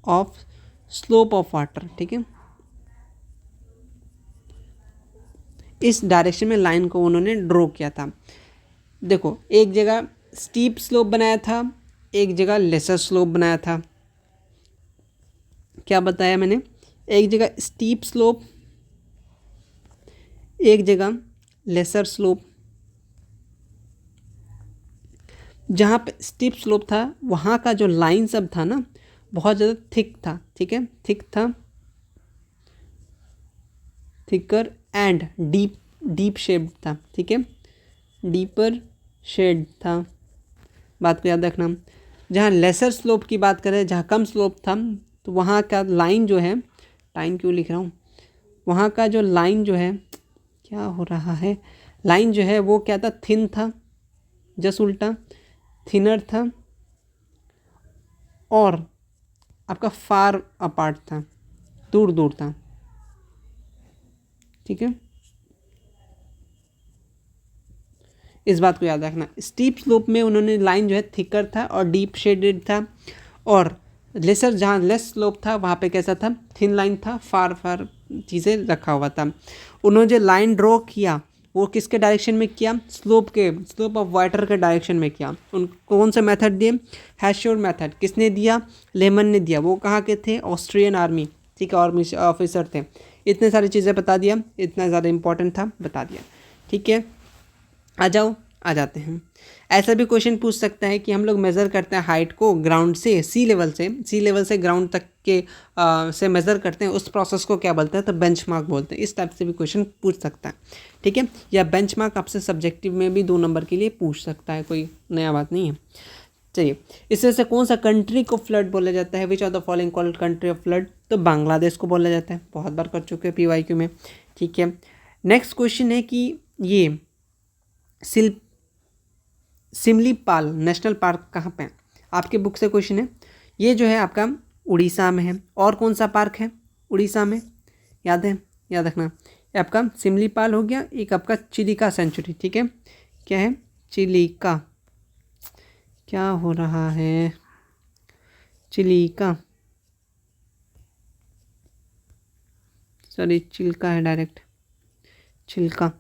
A: of slope of water, ठीक है। इस डायरेक्शन में लाइन को उन्होंने ड्रॉ किया था। देखो, एक जगह स्टीप स्लोप बनाया था, एक जगह लेसर स्लोप बनाया था। क्या बताया मैंने, एक जगह स्टीप स्लोप, एक जगह लेसर स्लोप। जहाँ पे स्टीप स्लोप था वहाँ का जो लाइन सब था ना, बहुत ज़्यादा थिक था, ठीक है, थिक था, थिकर एंड डीप शेड था, ठीक है, डीपर शेड था। बात को याद रखना। जहाँ लेसर स्लोप की बात करें, जहाँ कम स्लोप था, तो वहाँ का लाइन जो है, टाइम क्यों लिख रहा हूँ, वहाँ का जो लाइन जो है, क्या हो रहा है, लाइन जो है वो क्या था, थिन था, जस्ट उल्टा थिनर था, और आपका फार अपार्ट था, दूर दूर था, ठीक है। इस बात को याद रखना। स्टीप स्लोप में उन्होंने लाइन जो है थिकर था और डीप शेडेड था, और लेसर जहाँ लेस स्लोप था वहाँ पे कैसा था, थिन लाइन था, फार फार चीज़ें रखा हुआ था। उन्होंने जो लाइन ड्रॉ किया वो किसके डायरेक्शन में किया, स्लोप ऑफ वाटर के डायरेक्शन में किया। उन कौन सा मेथड दिए, हैश्योर मेथड, किसने दिया, लेमन ने दिया। वो कहाँ के थे, ऑस्ट्रियन आर्मी, ठीक है, आर्मी ऑफिसर थे। इतने सारी चीज़ें बता दिया, इतना ज़्यादा इंपॉर्टेंट था, बता दिया, ठीक है। आ जाते हैं। ऐसा भी क्वेश्चन पूछ सकता है कि हम लोग मेज़र करते हैं हाइट को ग्राउंड से, सी लेवल से ग्राउंड तक के से मेज़र करते हैं, उस प्रोसेस को क्या बोलते हैं, तो बेंचमार्क बोलते हैं। इस टाइप से भी क्वेश्चन पूछ सकता है, ठीक है। या बेंचमार्क आपसे सब्जेक्टिव में भी 2 नंबर के लिए पूछ सकता है, कोई नया बात नहीं है। चलिए, इसमें से कौन सा कंट्री को फ्लड बोला जाता है, which of the following called country of flood, तो बांग्लादेश को बोला जाता है, बहुत बार कर चुके हैं PYQ में, ठीक है। नेक्स्ट क्वेश्चन है कि ये सिमलीपाल नेशनल पार्क कहाँ पे है, आपके बुक से क्वेश्चन है। ये जो है आपका उड़ीसा में है। और कौन सा पार्क है उड़ीसा में, याद है, याद रखना, आपका सिमलीपाल हो गया, एक आपका चिलिका सेंचुरी, ठीक है, क्या है, चिलिका, क्या हो रहा है, चिलिका, सॉरी चिल्का है डायरेक्ट, चिल्का,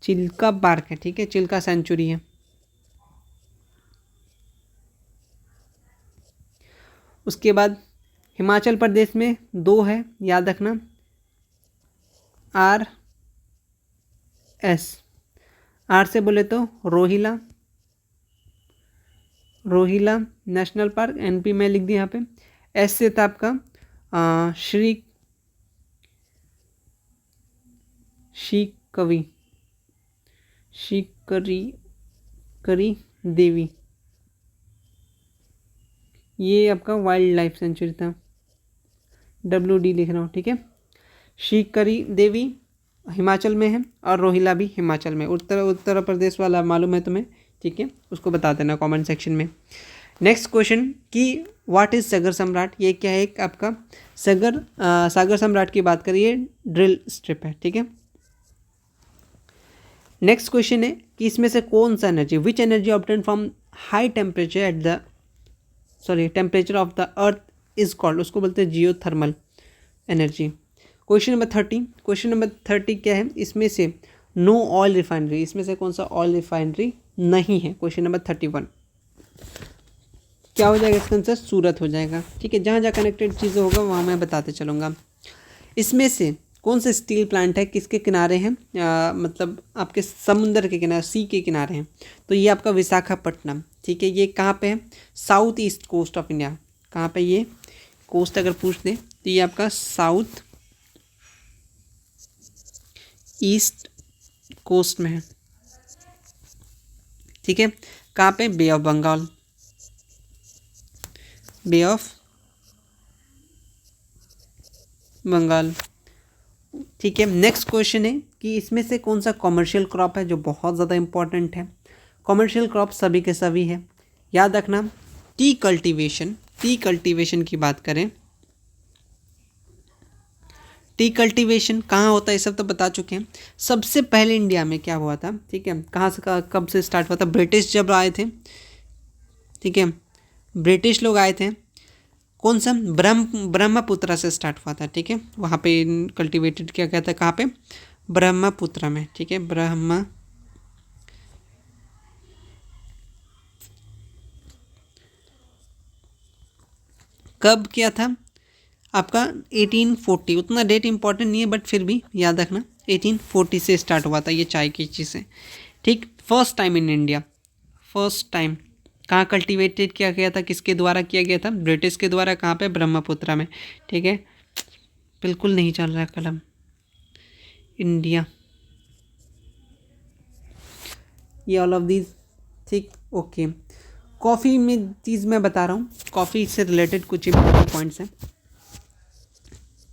A: चिल्का पार्क है, ठीक है, चिल्का सेंचुरी है। उसके बाद हिमाचल प्रदेश में 2 है, याद रखना, आर एस, आर से बोले तो Rohila, Rohila national park, NP में लिख दिया यहाँ पे। एस से था आपका श्री कवि, करी देवी, ये आपका वाइल्ड लाइफ सेंचुरी था, WD लिख रहा हूँ, ठीक है। करी देवी हिमाचल में है और रोहिला भी हिमाचल में, उत्तर प्रदेश वाला मालूम है तुम्हें, ठीक है, उसको बता देना कमेंट सेक्शन में। नेक्स्ट क्वेश्चन कि व्हाट इज सागर सम्राट, ये क्या है, एक आपका सागर सम्राट की बात करिए, ड्रिल स्ट्रिप है, ठीक है। नेक्स्ट क्वेश्चन है कि इसमें से कौन सा energy, which energy obtain from high temperature at the temperature of the earth is called, उसको बोलते हैं जियोथर्मल एनर्जी। क्वेश्चन नंबर 30 क्या है, इसमें से नो ऑयल रिफाइनरी, इसमें से कौन सा ऑयल रिफाइनरी नहीं है। क्वेश्चन नंबर 31 क्या हो जाएगा, इसका आंसर सूरत हो जाएगा, ठीक है। जहाँ जहाँ कनेक्टेड चीज़ें होगा वहाँ मैं बताते चलूँगा। इसमें से कौन सा स्टील प्लांट है, किसके किनारे हैं, मतलब आपके समुंदर के किनारे, सी के किनारे हैं, तो ये आपका विशाखापट्टनम, ठीक है। ये कहाँ पे है, south east coast of India, कहाँ पे ये कोस्ट अगर पूछ दे तो ये आपका साउथ ईस्ट कोस्ट में है, ठीक है। कहाँ पे, Bay of Bengal, Bay of Bengal, ठीक है। नेक्स्ट क्वेश्चन है कि इसमें से कौन सा कॉमर्शियल क्रॉप है जो बहुत ज़्यादा इंपॉर्टेंट है। कॉमर्शियल क्रॉप सभी के सभी है, याद रखना। टी कल्टीवेशन की बात करें, टी कल्टीवेशन कहाँ होता है ये सब तो बता चुके हैं। सबसे पहले इंडिया में क्या हुआ था, ठीक है, कहाँ से कब से स्टार्ट हुआ था, ब्रिटिश जब आए थे, ठीक है, ब्रिटिश लोग आए थे, कौन सा, ब्रह्मपुत्रा से स्टार्ट हुआ था, ठीक है। वहाँ पे कल्टीवेटेड किया गया था, कहाँ पे, ब्रह्मपुत्रा में, ठीक है, कब किया था आपका 1840, उतना डेट इंपॉर्टेंट नहीं है बट फिर भी याद रखना 1840 से स्टार्ट हुआ था ये चाय की चीज़ें, ठीक। First time in India, first time कहाँ कल्टीवेटेड किया गया था, किसके द्वारा किया गया था, ब्रिटिश के द्वारा, कहाँ पे, ब्रह्मपुत्रा में, ठीक है। बिल्कुल नहीं चल रहा है कलम, इंडिया, ये ऑल ऑफ दीज, ठीक, ओके। कॉफ़ी में चीज़ मैं बता रहा हूँ, कॉफ़ी से रिलेटेड कुछ इंपॉर्टेंट पॉइंट्स हैं।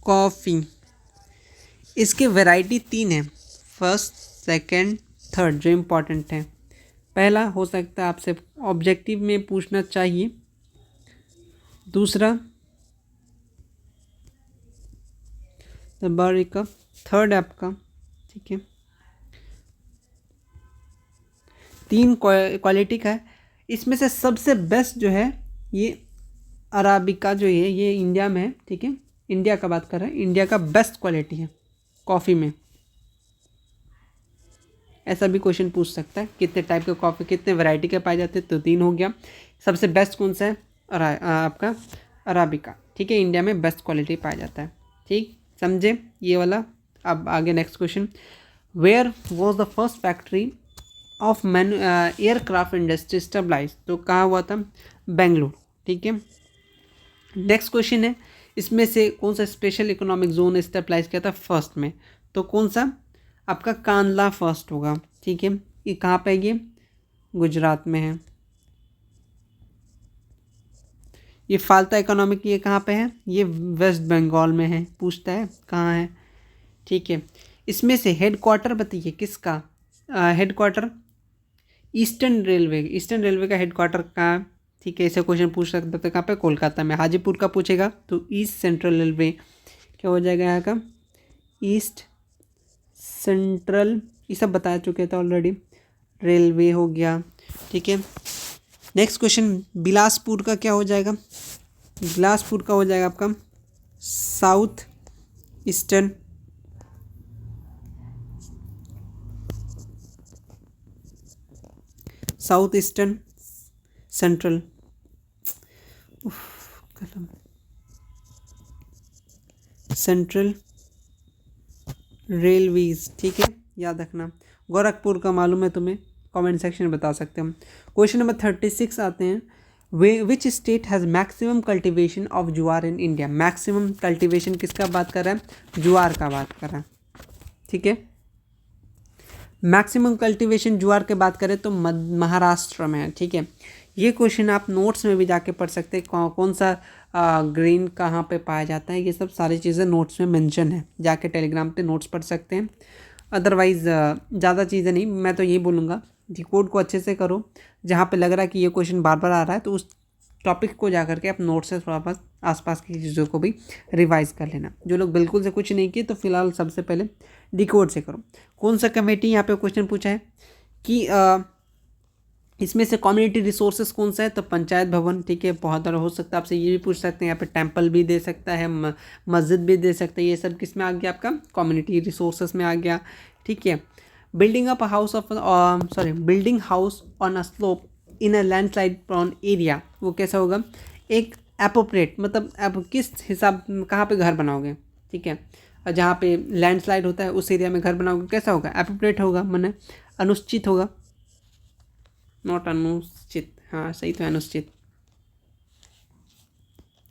A: कॉफ़ी, इसके वैरायटी 3 हैं, फर्स्ट, सेकंड, थर्ड, जो इम्पॉर्टेंट है। पहला हो सकता है आपसे ऑब्जेक्टिव में पूछना चाहिए, दूसरा कप, थर्ड आपका, ठीक है, 3 क्वालिटी का है। इसमें से सबसे बेस्ट जो है ये अराबिका जो है, ये इंडिया में है, ठीक है, इंडिया का बात कर रहे हैं, इंडिया का बेस्ट क्वालिटी है कॉफ़ी में। ऐसा भी क्वेश्चन पूछ सकता है, कितने टाइप के कॉफ़ी, कितने वैरायटी के पाए जाते हैं, तो 3 हो गया। सबसे बेस्ट कौन सा है, आपका अराबिका, ठीक है, इंडिया में बेस्ट क्वालिटी पाया जाता है, ठीक, समझे ये वाला। अब आगे next question, where was the first factory of aircraft industry stabilize, तो कहाँ हुआ था, बेंगलुरु, ठीक है। नेक्स्ट क्वेश्चन है, इसमें से कौन सा स्पेशल इकोनॉमिक जोन स्टेबलाइज किया था फर्स्ट में, तो कौन सा आपका कांडला फर्स्ट होगा, ठीक है। ये कहाँ पे है, ये गुजरात में है। ये फाल्ता इकोनॉमिक, ये कहाँ पे है, ये वेस्ट बंगाल में है, पूछता है कहाँ है, ठीक है। इसमें से हेडक्वार्टर बताइए किसका, हेडक्वार्टर ईस्टर्न रेलवे का हेडक्वार्टर कहाँ, ठीक है, ऐसे क्वेश्चन पूछ सकते थे, कहाँ पे, कोलकाता में। हाजीपुर का पूछेगा तो ईस्ट सेंट्रल रेलवे क्या हो जाएगा यहाँ का, ईस्ट सेंट्रल, ये सब बता चुके थे ऑलरेडी। रेलवे हो गया, ठीक है। नेक्स्ट क्वेश्चन, बिलासपुर का क्या हो जाएगा? बिलासपुर का हो जाएगा आपका south eastern, south eastern central, central railways, ठीक है, याद रखना। गोरखपुर का मालूम है तुम्हें, कमेंट सेक्शन में बता सकते हैं हम। क्वेश्चन नंबर 36 आते हैं, which state has maximum cultivation of jowar in India? Maximum cultivation किसका बात कर रहा है? ज्वार का बात कर रहा है, ठीक है। मैक्सिमम कल्टिवेशन ज्वार के बात करें तो महाराष्ट्र में है, ठीक है। ये क्वेश्चन आप नोट्स में भी जाके पढ़ सकते हैं, कौन सा ग्रीन कहाँ पे पाया जाता है, ये सब सारी चीज़ें नोट्स में मेंशन है, जाके टेलीग्राम पे नोट्स पढ़ सकते हैं। अदरवाइज़ ज़्यादा चीज़ें नहीं, मैं तो यही बोलूँगा डिकोड को अच्छे से करो, जहाँ पे लग रहा है कि ये क्वेश्चन बार बार आ रहा है तो उस टॉपिक को जा करके आप नोट से थोड़ा बहुत आसपास की चीज़ों को भी रिवाइज कर लेना। जो लोग बिल्कुल से कुछ नहीं किए तो फिलहाल सबसे पहले डिकोड से करो। कौन सा कमेटी, यहाँ पे क्वेश्चन पूछा है कि इसमें से कम्युनिटी रिसोर्सेज कौन सा है? तो पंचायत भवन, ठीक है। बहुत सारा हो सकता है, आपसे ये भी पूछ सकते हैं, यहाँ पे टेम्पल भी दे सकता है, मस्जिद भी दे सकता है, ये सब किस में आ गया? आपका कम्युनिटी रिसोर्सेज में आ गया, ठीक है। Building up house of building house on a slope in a landslide prone area, वो कैसा होगा? एक एप्रोप्रिएट, मतलब आप किस हिसाब, कहाँ पे घर बनाओगे, ठीक है। जहाँ पे लैंडस्लाइड होता है उस एरिया में घर बनाओगे, कैसा होगा? एप्रोप्रिएट होगा, माने अनुचित होगा, नॉट अनुचित, हाँ सही तो अनुचित,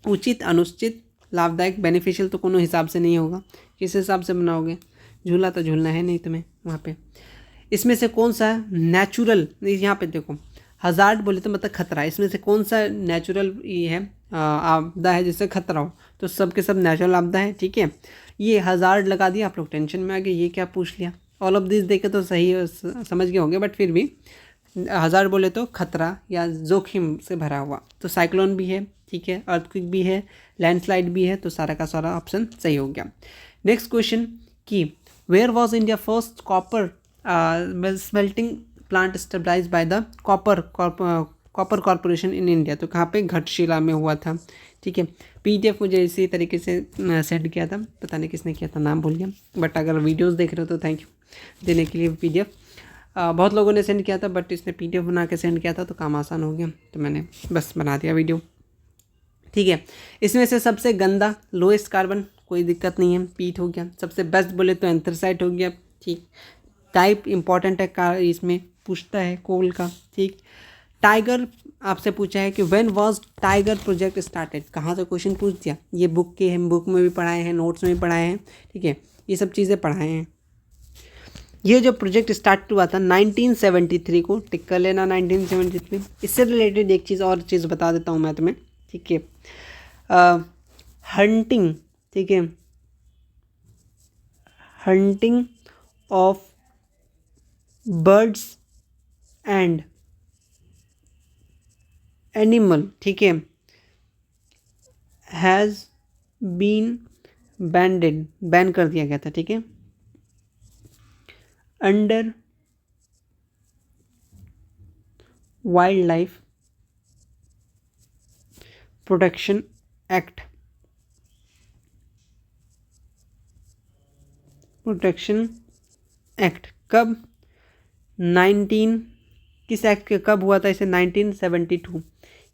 A: उचित, अनुचित, लाभदायक, बेनिफिशियल तो कोनो हिसाब से नहीं होगा। किस हिसाब से बनाओगे? झूला तो झूलना है नहीं तुम्हें वहाँ पे। इसमें से कौन सा नेचुरल, यहाँ पे देखो हज़ार्ड बोले तो मतलब खतरा, इसमें से कौन सा नेचुरल ये है आपदा है जिससे खतरा हो? तो सब के सब नेचुरल आपदा है, ठीक है। ये हज़ार्ड लगा दिया, आप लोग टेंशन में आ गए, ये क्या पूछ लिया? ऑल ऑफ दिस देखे तो सही समझ गए होंगे, बट फिर भी हज़ार्ड बोले तो खतरा या जोखिम से भरा हुआ। तो साइक्लोन भी है, ठीक है, अर्थक्वेक भी है, लैंडस्लाइड भी है, तो सारा का सारा ऑप्शन सही हो गया। नेक्स्ट क्वेश्चन कि where was India first copper smelting plant stabilize by the copper corporation in India? तो कहाँ पे? घटशिला में हुआ था, ठीक है। PDF मुझे इसी तरीके से सेंड किया था, पता नहीं किसने किया था, नाम भूल गया, बट अगर वीडियोस देख रहे हो तो थैंक यू देने के लिए। PDF बहुत लोगों ने सेंड किया था, बट इसने PDF बना के सेंड किया था तो काम आसान हो गया, तो मैंने बस बना दिया वीडियो, ठीक है। इसमें से सबसे गंदा लोएस्ट कार्बन, कोई दिक्कत नहीं है, पीट हो गया। सबसे बेस्ट बोले तो एंथ्रासाइट हो गया, ठीक। टाइप इंपॉर्टेंट है, इसमें पूछता है कोल का, ठीक। टाइगर आपसे पूछा है कि when was tiger project started? कहाँ से क्वेश्चन पूछ दिया, ये बुक के हम बुक में भी पढ़ाए हैं, नोट्स में भी पढ़ाए हैं, ठीक है, ये सब चीज़ें पढ़ाए हैं। ये जो प्रोजेक्ट स्टार्ट हुआ था 1973 को, टिक कर लेना 1973। इससे रिलेटेड एक चीज़ और चीज़ बता देता हूँ मैं तुम्हें, ठीक है। हंटिंग, ठीक है, hunting of birds and animal, ठीक है, हैज़ बीन बैंडेड, बैन कर दिया गया था, ठीक है, under wild life protection act, protection act कब? 19 किस एक्ट के कब हुआ था इसे? 1972।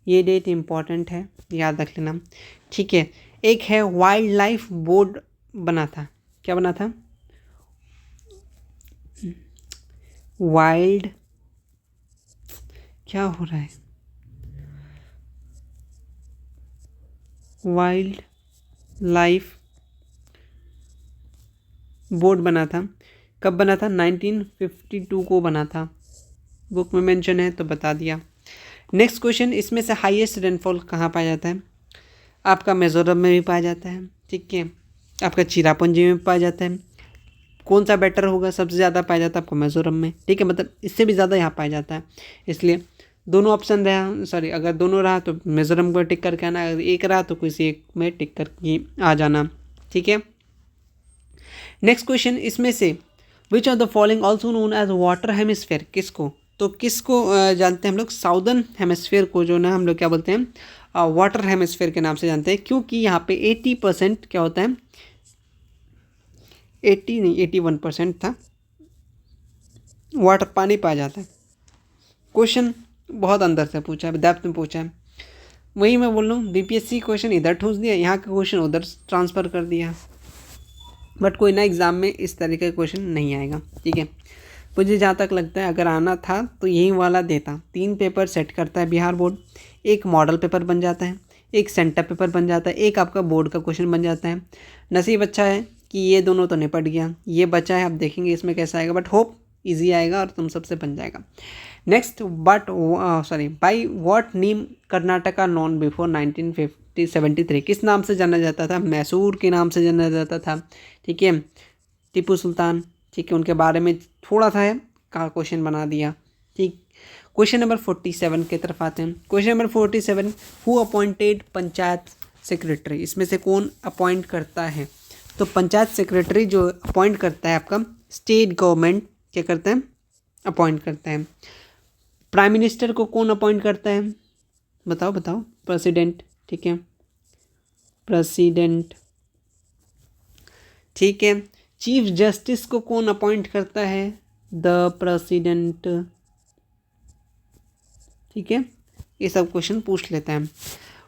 A: ये डेट इम्पॉर्टेंट है, याद रख लेना, ठीक है। एक है वाइल्ड लाइफ बोर्ड बना था, क्या बना था? वाइल्ड, क्या हो रहा है? वाइल्ड लाइफ बोर्ड बना था, कब बना था? 1952 को बना था, बुक में मेंशन है तो बता दिया। नेक्स्ट क्वेश्चन, इसमें से हाईएस्ट रेनफॉल कहाँ पाया जाता है? आपका मिजोरम में भी पाया जाता है, ठीक है, आपका चिरापुंजी में पाया जाता है। कौन सा बेटर होगा? सबसे ज़्यादा पाया जाता है आपको मिजोरम में, ठीक है, मतलब इससे भी ज़्यादा यहाँ पाया जाता है, इसलिए दोनों ऑप्शन रहा, सॉरी अगर दोनों रहा तो मिजोरम को टिक करके आना, अगर एक रहा तो किसी एक में टिक करके आ जाना, ठीक है। नेक्स्ट क्वेश्चन, इसमें से which of the following also known as water hemisphere, किसको, तो किसको जानते हैं हम लोग, साउदर्न हेमिस्फेयर को जो ना हम लोग क्या बोलते हैं, वाटर हेमिस्फेयर के नाम से जानते हैं, क्योंकि यहाँ पे 80% क्या होता है, 80 नहीं 81% था वाटर, पानी पाया जाता है। क्वेश्चन बहुत अंदर से पूछा है, डेप्थ में पूछा है, वही मैं बोल रहा हूँ बीपीएससी क्वेश्चन इधर ठूस दिया, यहाँ का क्वेश्चन उधर ट्रांसफ़र कर दिया, बट कोई ना एग्ज़ाम में इस तरीके का क्वेश्चन नहीं आएगा, ठीक है। मुझे जहाँ तक लगता है अगर आना था तो यही वाला देता, 3 पेपर सेट करता है बिहार बोर्ड, एक मॉडल पेपर बन जाता है, एक सेंटर पेपर बन जाता है, एक आपका बोर्ड का क्वेश्चन बन जाता है। नसीब अच्छा है कि ये दोनों तो निपट गया, ये बचा है, अब देखेंगे इसमें कैसा आएगा, बट होप ईजी आएगा और तुम सबसे बन जाएगा। Next, but sorry, by what name Karnataka non before 1973, किस नाम से जाना जाता था, मैसूर के नाम से जाना जाता था, ठीक है, टीपू सुल्तान, ठीक है, उनके बारे में थोड़ा सा है का क्वेश्चन बना दिया, ठीक। क्वेश्चन नंबर 47 की तरफ आते हैं। Question number 47, who appointed panchayat secretary, इसमें से कौन अपॉइंट करता है, तो पंचायत सेक्रेटरी जो अपॉइंट करता है आपका स्टेट गवर्नमेंट क्या करता है, अपॉइंट करता है। प्राइम मिनिस्टर को कौन अपॉइंट करता है, बताओ बताओ, प्रेसिडेंट, ठीक है, प्रेसिडेंट, ठीक है। चीफ जस्टिस को कौन अपॉइंट करता है, द प्रेसिडेंट, ठीक है, ये सब क्वेश्चन पूछ लेते हैं।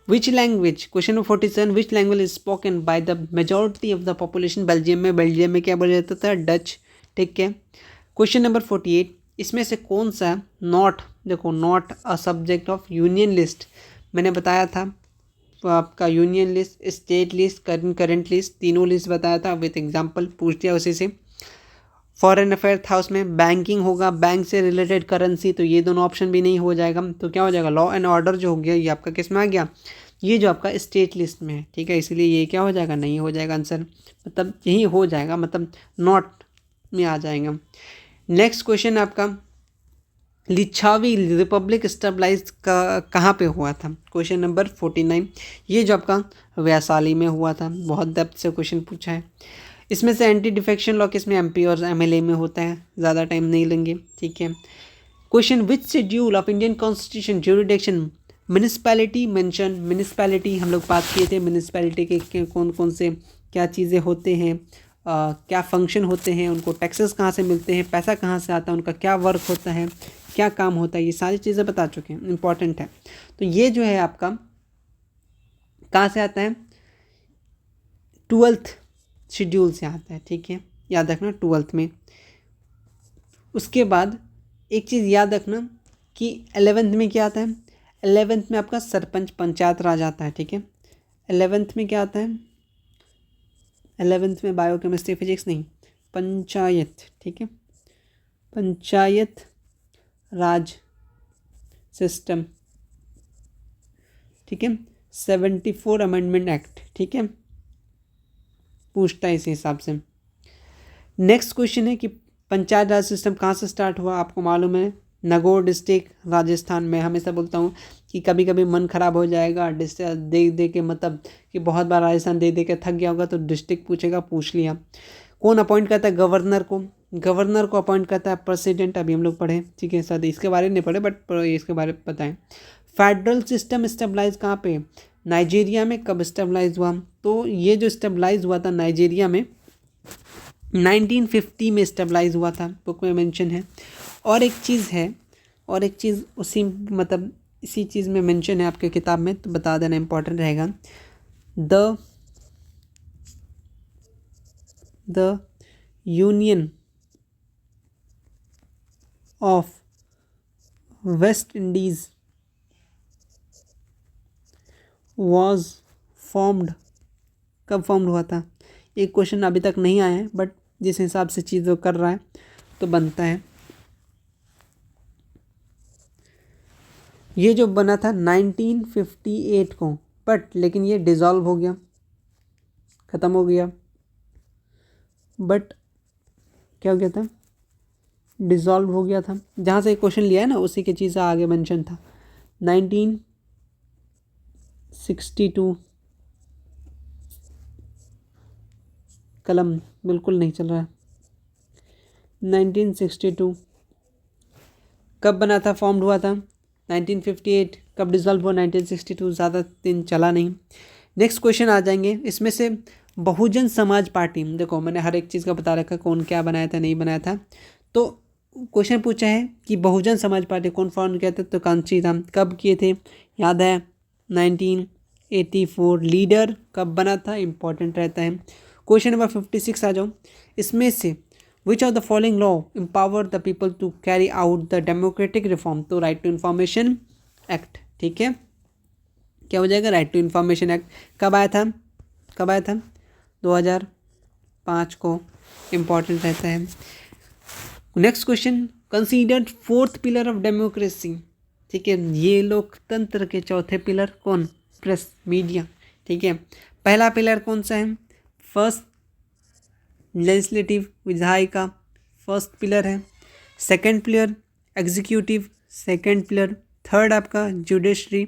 A: Which language, question number 47, which language is spoken by the majority of the population, Belgium में क्या बोला जाता था, डच, ठीक है। क्वेश्चन नंबर 48, इसमें से कौन सा नॉट, देखो not a subject of union list, मैंने बताया था तो आपका union list, state list, current list, तीनों लिस्ट बताया था, विथ एग्जांपल पूछ दिया उसी से। फॉरेन अफेयर था, उसमें बैंकिंग होगा, बैंक से रिलेटेड करेंसी, तो ये दोनों ऑप्शन भी नहीं हो जाएगा, तो क्या हो जाएगा, लॉ एंड ऑर्डर जो हो गया ये आपका किस में आ गया, ये जो आपका स्टेट लिस्ट में है, ठीक है, इसलिए ये क्या हो जाएगा, नहीं हो जाएगा आंसर, मतलब यही हो जाएगा, मतलब नॉट में आ जाएगा। नेक्स्ट क्वेश्चन आपका, लिच्छावी रिपब्लिक स्टेबलाइज का कहाँ पे हुआ था, क्वेश्चन नंबर 49, ये जो आपका वैशाली में हुआ था, बहुत डेप्थ से क्वेश्चन पूछा है। इसमें से एंटी डिफेक्शन लॉ किसमें, एमपी और एमएलए में होता है, ज़्यादा टाइम नहीं लेंगे, ठीक है। Question, which schedule of Indian constitution jurisdiction municipality mention, municipality हम लोग बात किए थे, म्यूनिसपैलिटी के कौन कौन से क्या चीज़ें होते हैं, क्या फंक्शन होते हैं, उनको टैक्सेस कहाँ से मिलते हैं, पैसा कहाँ से आता है, उनका क्या वर्क होता है, क्या काम होता है, ये सारी चीज़ें बता चुके हैं, इंपॉर्टेंट है। तो ये जो है आपका कहाँ से आता है, 12th शेड्यूल से आता है, ठीक है, याद रखना 12th में। उसके बाद एक चीज़ याद रखना कि 11th में क्या आता है, 11th में आपका सरपंच पंचायत राज आता है, ठीक है। 11th में क्या आता है, 11th में बायोकेमिस्ट्री फिजिक्स नहीं, पंचायत, ठीक है, पंचायत राज सिस्टम, ठीक है, 74 अमेंडमेंट एक्ट, ठीक है, पूछता है इस हिसाब से। नेक्स्ट क्वेश्चन है कि पंचायत राज सिस्टम कहाँ से स्टार्ट हुआ, आपको मालूम है, नागौर डिस्ट्रिक्ट राजस्थान में। हमेशा बोलता हूँ कि कभी कभी मन खराब हो जाएगा डिस्ट्रिक्ट दे दे के, मतलब कि बहुत बार राजस्थान दे दे के थक गया होगा तो डिस्ट्रिक्ट पूछेगा, पूछ लिया। कौन अपॉइंट करता है, गवर्नर को, गवर्नर को अपॉइंट करता है प्रेसिडेंट, अभी हम लोग पढ़े, ठीक है, सर इसके बारे में नहीं पढ़े बट इसके बारे में पता है। फेडरल सिस्टम स्टेबलाइज कहाँ पे, नाइजीरिया में, कब स्टेबलाइज हुआ, तो ये जो स्टेबलाइज हुआ था नाइजीरिया में 1950 में स्टेबलाइज हुआ था, बुक में मेंशन है। और एक चीज़ है, और एक चीज़ उसी मतलब इसी चीज़ में मेंशन है आपके किताब में, तो बता देना इंपॉर्टेंट रहेगा। The union of West Indies was formed, कब फॉर्म्ड हुआ था, एक क्वेश्चन अभी तक नहीं आया है बट जिस हिसाब से चीज़ वो कर रहा है तो बनता है। ये जो बना था 1958 को, बट लेकिन ये डिज़ोल्व हो गया, ख़त्म हो गया, बट क्या हो गया था, डिज़ोल्व हो गया था। जहाँ से क्वेश्चन लिया है ना उसी की चीज़ आगे मेंशन था 1962, कलम बिल्कुल नहीं चल रहा है, 1962 कब बना था, फॉर्म्ड हुआ था 1958, कब डिसॉल्व हुआ 1962, ज़्यादा दिन चला नहीं। नेक्स्ट क्वेश्चन आ जाएंगे इसमें से, बहुजन समाज पार्टी, देखो मैंने हर एक चीज़ का बता रखा कौन क्या बनाया था नहीं बनाया था। तो क्वेश्चन पूछा है कि बहुजन समाज पार्टी कौन फॉर्म किया था, तो कांची था। कब किए थे, याद है 1984। लीडर कब बना था, इंपॉर्टेंट रहता है। क्वेश्चन नंबर 56 आ जाओ, इसमें से which of the following law empower the people to carry out the democratic reform, तो राइट टू इन्फॉर्मेशन एक्ट, ठीक है, क्या हो जाएगा, राइट टू इन्फॉर्मेशन एक्ट। कब आया था, कब आया था, 2005 को, इम्पॉर्टेंट रहता है। Next question, considered fourth pillar of democracy, ठीक है, ये लोकतंत्र के चौथे पिलर कौन, प्रेस, मीडिया, ठीक है। पहला पिलर कौन सा है, फर्स्ट लेजिस्लेटिव, विधायिका फर्स्ट पिलर है। Second pillar executive, second pillar. Third आपका जुडिशरी,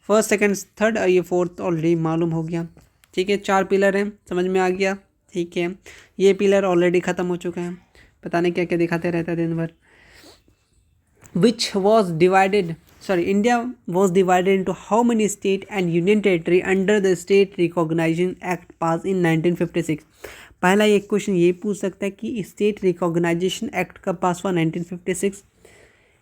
A: फर्स्ट सेकंड थर्ड, और ये फोर्थ ऑलरेडी मालूम हो गया, ठीक है। 4 पिलर हैं, समझ में आ गया, ठीक है। ये पिलर ऑलरेडी ख़त्म हो चुका है, पता नहीं क्या क्या दिखाते रहता है दिन भर। Which was divided, sorry, India was divided into how many state and union territory under the state recognisation act pass in 1956। पहला एक क्वेश्चन ये पूछ सकता है कि स्टेट रिकॉग्नाइजेशन एक्ट कब पास हुआ, 1956।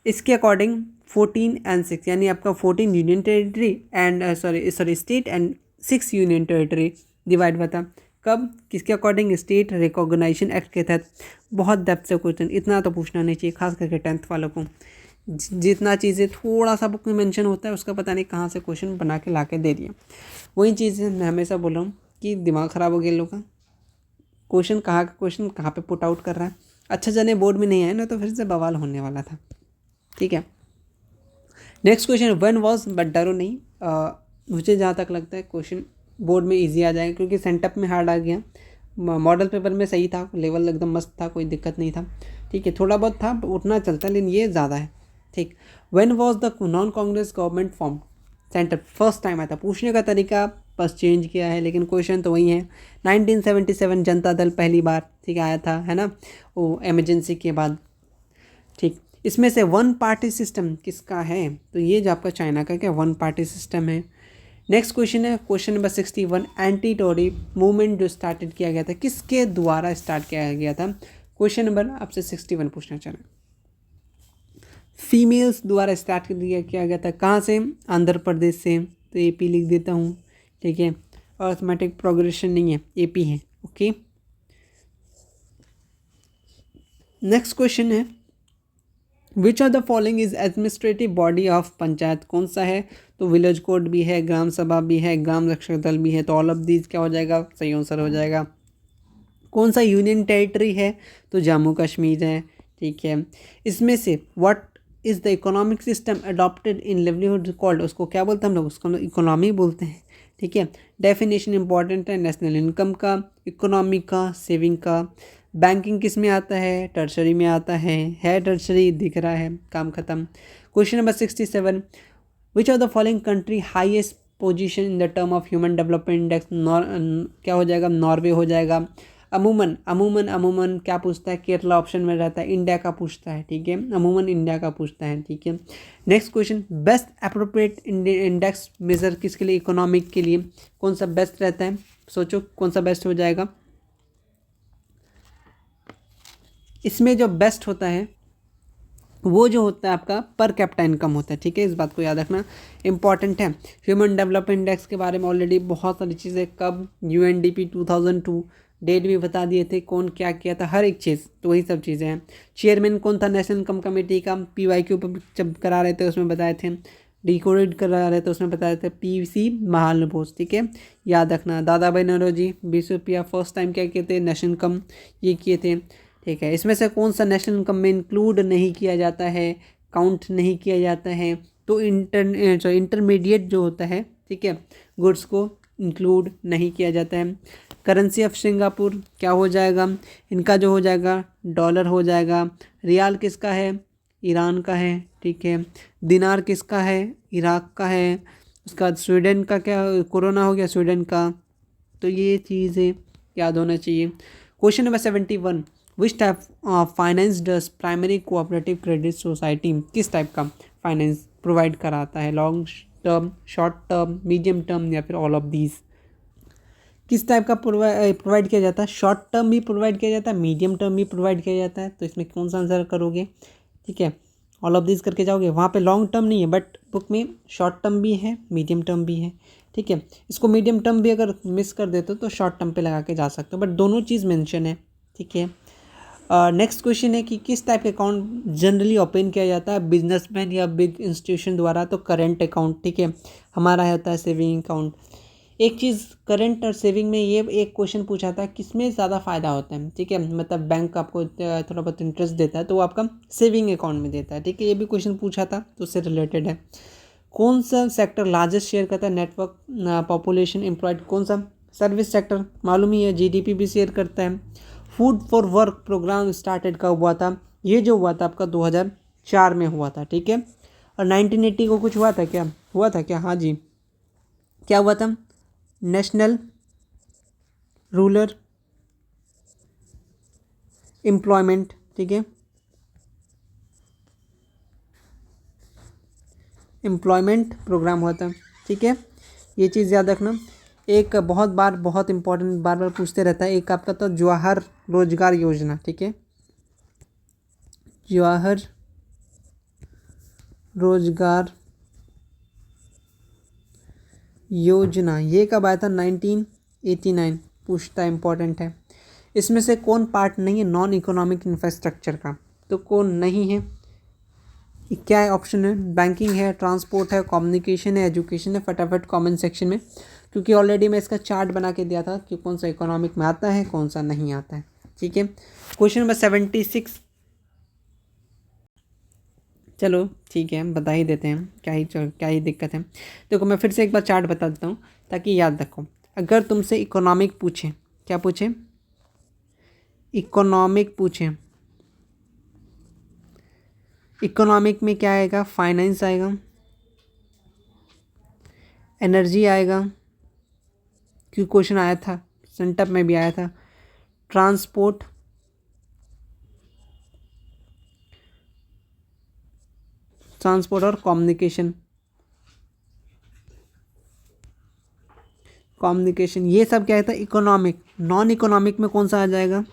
A: इसके अकॉर्डिंग 14 एंड 6, यानी आपका 14 union territory and sorry state and 6 union territory divide हुआ था। कब, किसके अकॉर्डिंग, स्टेट रिकॉग्नाइजेशन एक्ट के तहत। बहुत डेप्थ से क्वेश्चन, इतना तो पूछना नहीं चाहिए, खास करके 10th वालों को। जितना चीज़ें थोड़ा सा बुक में मेंशन होता है उसका पता नहीं कहाँ से क्वेश्चन बना के ला के दे दिया। वही चीज़ें मैं हमेशा बोल रहा हूँ कि दिमाग ख़राब हो गया लोगों का, क्वेश्चन कहाँ का क्वेश्चन कहाँ पे पुट आउट कर रहा है। अच्छा जाने बोर्ड में नहीं आया ना तो फिर से बवाल होने वाला था, ठीक है। Next question, one was, but डरो नहीं, मुझे जहाँ तक लगता है क्वेश्चन बोर्ड में इजी आ जाएगा, क्योंकि सेंटअप में हार्ड आ गया, मॉडल पेपर में सही था, लेवल एकदम मस्त था, कोई दिक्कत नहीं था, ठीक है। थोड़ा बहुत था, उतना चलता, लेकिन ये ज़्यादा है, ठीक। When was the non Congress government form, centre first time आया था। पूछने का तरीका बस चेंज किया है, लेकिन क्वेश्चन तो वही है। 1977 जनता दल पहली बार, ठीक आया था, है ना, वो एमरजेंसी के बाद, ठीक। इसमें से वन पार्टी सिस्टम किसका है, तो ये जो आपका चाइना का क्या वन पार्टी सिस्टम है। नेक्स्ट क्वेश्चन है question number 61, anti Tory movement जो स्टार्टेड किया गया था, किसके द्वारा स्टार्ट किया गया था। क्वेश्चन नंबर आपसे 61 पूछना चाह रहा हूँ। फीमेल्स द्वारा स्टार्ट किया गया था, कहाँ से, आंध्र प्रदेश से, तो एपी लिख देता हूँ, ठीक है। अर्थमेटिक प्रोग्रेशन नहीं है, एपी है, ओके। नेक्स्ट क्वेश्चन है, which of the following is administrative body of panchayat, कौन सा है, तो विलेज कोर्ट भी है, ग्राम सभा भी है, ग्राम रक्षक दल भी है, तो ऑल ऑफ दीज क्या हो जाएगा, सही आंसर हो जाएगा। कौन सा यूनियन टेरिटरी है, तो जम्मू कश्मीर है, ठीक है। इसमें से what is the economic system adopted in livelihood called, उसको क्या बोलते हैं हम लोग, उसको इकोनॉमी बोलते हैं, ठीक है। डेफिनेशन इंपॉर्टेंट है, नेशनल इनकम का, इकोनॉमी का, सेविंग का। बैंकिंग किस में आता है, टर्शरी में आता है टर्शरी, दिख रहा है, काम खत्म। Question number 67, which of the following country highest position in the term of human development index, क्या हो जाएगा, नॉर्वे हो जाएगा। अमूमन क्या पूछता है, केरला ऑप्शन में रहता है, इंडिया का पूछता है, ठीक है, अमूमन इंडिया का पूछता है, ठीक है। Next question, best appropriate index major किसके लिए, इकोनॉमिक के लिए, कौन सा बेस्ट रहता है, सोचो कौन सा बेस्ट हो जाएगा। इसमें जो बेस्ट होता है वो जो होता है आपका पर कैपिटा इनकम होता है, ठीक है, इस बात को याद रखना, इंपॉर्टेंट है। ह्यूमन डेवलपमेंट इंडेक्स के बारे में ऑलरेडी बहुत सारी चीज़ें, कब, यूएनडीपी 2002, डेट भी बता दिए थे, कौन क्या किया था, हर एक चीज़, तो वही सब चीज़ें हैं। चेयरमैन कौन था नेशनल इनकम कमेटी का, PYQ पर जब करा रहे थे उसमें बताए थे, डिकोडेड करा रहे थे उसमें बताए थे, PC महालनोबिस, ठीक है, याद रखना। दादा भाई नौरोजी 20 रुपया फर्स्ट टाइम क्या किए थे, नेशनल इनकम ये किए थे, ठीक है। इसमें से कौन सा नेशनल इनकम में इंक्लूड नहीं किया जाता है, काउंट नहीं किया जाता है, तो इंटरमीडिएट जो होता है, ठीक है, गुड्स को इंक्लूड नहीं किया जाता है। करेंसी ऑफ सिंगापुर क्या हो जाएगा, इनका जो हो जाएगा डॉलर हो जाएगा। रियाल किसका है, ईरान का है, ठीक है। दिनार किसका है, इराक का है। उसके बाद स्वीडन का क्या, कोरोना हो गया स्वीडन का, तो ये चीज़ें याद होना चाहिए। Question number 71, which type of finance does primary cooperative credit society, किस टाइप का फाइनेंस प्रोवाइड कराता है, long term, short term, medium term या फिर ऑल ऑफ दीज। किस टाइप का प्रोवाइड किया जाता है, शॉर्ट टर्म भी प्रोवाइड किया जाता है, मीडियम टर्म भी प्रोवाइड किया जाता है, तो इसमें कौन सा आंसर करोगे, ठीक है, ऑल ऑफ दिस करके जाओगे। वहाँ पे लॉन्ग टर्म नहीं है बट बुक में शॉर्ट टर्म भी है, मीडियम टर्म भी है, ठीक है। इसको मीडियम टर्म भी अगर मिस कर देते हो तो शॉर्ट टर्म पे लगा के जा सकते हो, बट दोनों चीज़ मेंशन है, ठीक है। नेक्स्ट क्वेश्चन है कि किस टाइप के अकाउंट जनरली ओपन किया जाता है बिजनेसमैन या बिग इंस्टीट्यूशन द्वारा, तो करेंट अकाउंट, ठीक है, हमारा होता है सेविंग अकाउंट। एक चीज़ करेंट और सेविंग में ये एक क्वेश्चन पूछा था किसमें ज़्यादा फ़ायदा होता है, ठीक है, मतलब बैंक आपको थोड़ा बहुत इंटरेस्ट देता है तो वो आपका सेविंग अकाउंट में देता है, ठीक है, ये भी क्वेश्चन पूछा था तो उससे रिलेटेड है। कौन सा सेक्टर लार्जेस्ट शेयर करता है नेटवर्क पॉपुलेशन एम्प्लॉयड, कौन सा, सर्विस सेक्टर, मालूम ही है, जीडीपी भी शेयर करता है। Food for work programme started कब हुआ था, ये जो हुआ था आपका 2004 में हुआ था, ठीक है। और 1980 को कुछ हुआ था क्या, हुआ था क्या, हाँ जी, क्या हुआ था, नेशनल रूरल एम्प्लॉयमेंट, ठीक है, एम्प्लॉयमेंट प्रोग्राम हुआ था, ठीक है, ये चीज़ याद रखना। एक बहुत बार बहुत इंपॉर्टेंट बार बार पूछते रहता है, एक आपका तो जवाहर रोजगार योजना, ठीक है, जवाहर रोजगार योजना, ये कब आया था, 1989, पूछता है, इंपॉर्टेंट है। इसमें से कौन पार्ट नहीं है नॉन इकोनॉमिक इंफ्रास्ट्रक्चर का, तो कौन नहीं है, क्या है ऑप्शन है, बैंकिंग है, ट्रांसपोर्ट है, कम्युनिकेशन है, एजुकेशन है, फटाफट कमेंट सेक्शन में, क्योंकि ऑलरेडी मैं इसका चार्ट बना के दिया था कि कौन सा इकोनॉमिक में आता है कौन सा नहीं आता है, ठीक है। क्वेश्चन नंबर 76, चलो ठीक है बता ही देते हैं, क्या ही दिक्कत है। देखो मैं फिर से एक बार चार्ट बता देता हूँ ताकि याद रखो। अगर तुमसे इकोनॉमिक पूछे, क्या पूछे, इकोनॉमिक पूछे, इकोनॉमिक में क्या आएगा, फाइनेंस आएगा, एनर्जी आएगा, क्योंकि क्वेश्चन आया था, सेंटअप में भी आया था, ट्रांसपोर्ट, और कम्युनिकेशन, ये सब क्या था, इकोनॉमिक। नॉन इकोनॉमिक में कौन सा आ जाएगा,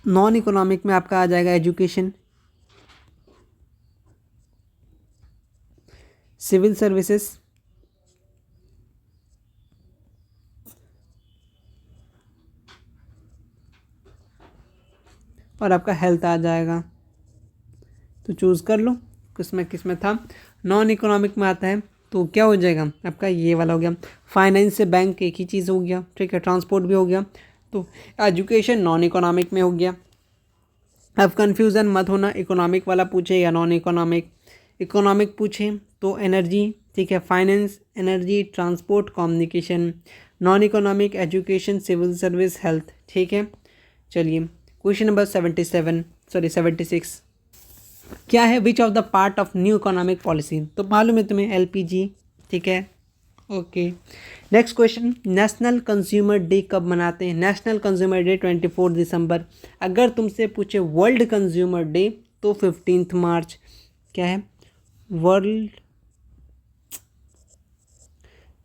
A: नॉन इकोनॉमिक में आपका आ जाएगा एजुकेशन, सिविल सर्विसेज, और आपका हेल्थ आ जाएगा। तो चूज़ कर लो किस में था। नॉन इकोनॉमिक में आता है तो क्या हो जाएगा आपका, ये वाला हो गया, फाइनेंस से बैंक एक ही चीज़ हो गया, ठीक है, ट्रांसपोर्ट भी हो गया, तो एजुकेशन नॉन इकोनॉमिक में हो गया। अब कन्फ्यूज़न मत होना, इकोनॉमिक वाला पूछे या नॉन इकोनॉमिक, इकोनॉमिक पूछे तो एनर्जी, ठीक है, finance, energy, transport, communication, non economic education, civil service, health, ठीक है। चलिए क्वेश्चन नंबर 76, क्या है which of the part of new economic policy, तो मालूम है तुम्हें, एलपीजी, ठीक है, okay. Next question, national consumer day कब मनाते हैं, नेशनल कंज्यूमर डे 24 दिसंबर। अगर तुमसे पूछे वर्ल्ड कंज्यूमर डे तो 15 मार्च। क्या है, वर्ल्ड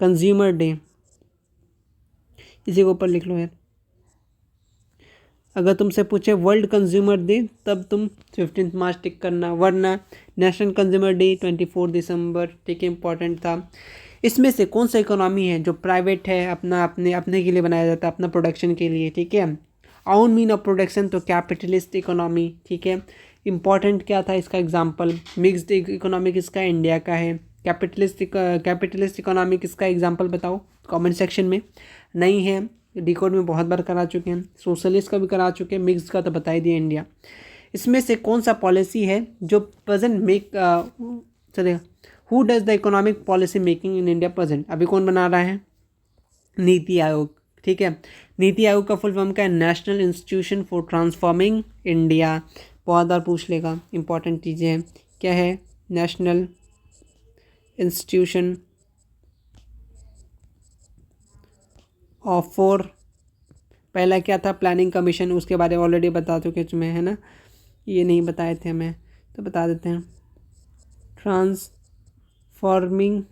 A: कंज्यूमर डे, इसी के ऊपर लिख लो यार। अगर तुमसे पूछे वर्ल्ड कंज्यूमर डे तब तुम 15 मार्च टिक करना, वरना नेशनल कंज्यूमर डे 24 दिसंबर, ठीक है, इंपॉर्टेंट था। इसमें से कौन सा इकोनॉमी है जो प्राइवेट है, अपना अपने के लिए बनाया जाता है, अपना प्रोडक्शन के लिए, ठीक है, आउन मीन ऑफ प्रोडक्शन तो कैपिटलिस्ट इकोनॉमी, ठीक है। इंपॉर्टेंट क्या था इसका एग्जांपल, मिक्स्ड इकोनॉमी किसका, इंडिया का है। कैपिटलिस्ट इकोनॉमी किसका एग्जांपल बताओ कमेंट सेक्शन में। नहीं है, डिकोड में बहुत बार करा चुके हैं, सोशलिस्ट का भी करा चुके हैं, मिक्स का तो बता ही दिया इंडिया। इसमें से कौन सा पॉलिसी है जो प्रेजेंट मेक चलेगा, who does the economic policy making in India present, अभी कौन बना रहा है, नीति आयोग, ठीक है। नीति आयोग का फुल फॉर्म क्या है, national institution for transforming India, बहुत बार पूछ लेगा, इंपॉर्टेंट चीज़ें हैं, क्या है, नेशनल इंस्टीट्यूशन फॉर पहला क्या था, प्लानिंग कमीशन, उसके बारे में ऑलरेडी बता चुके तुम्हें, है ना, ये नहीं बताए थे हमें, तो बता देते हैं। ट्रांसफॉर्मिंग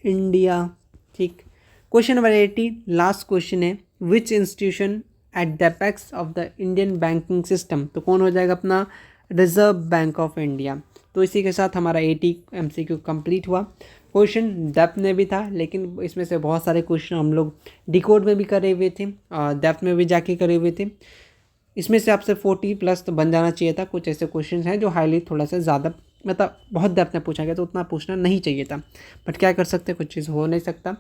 A: इंडिया, ठीक। क्वेश्चन नंबर 80, लास्ट क्वेश्चन है, विच institution at the apex of the Indian banking system, तो कौन हो जाएगा अपना, रिजर्व बैंक ऑफ इंडिया। तो इसी के साथ हमारा 80 MCQ कंप्लीट हुआ। क्वेश्चन डेप्थ में भी था, लेकिन इसमें से बहुत सारे क्वेश्चन हम लोग डिकोड में भी करे हुए थे और डेप्थ में भी जाके करे हुए थे। इसमें से आपसे 40+ तो बन जाना चाहिए था। कुछ ऐसे क्वेश्चन हैं जो हाईली थोड़ा सा ज़्यादा, मतलब बहुत डेप्थ में पूछा गया, तो उतना पूछना नहीं चाहिए था, बट क्या कर सकते हैं, कुछ चीज़ हो नहीं सकता।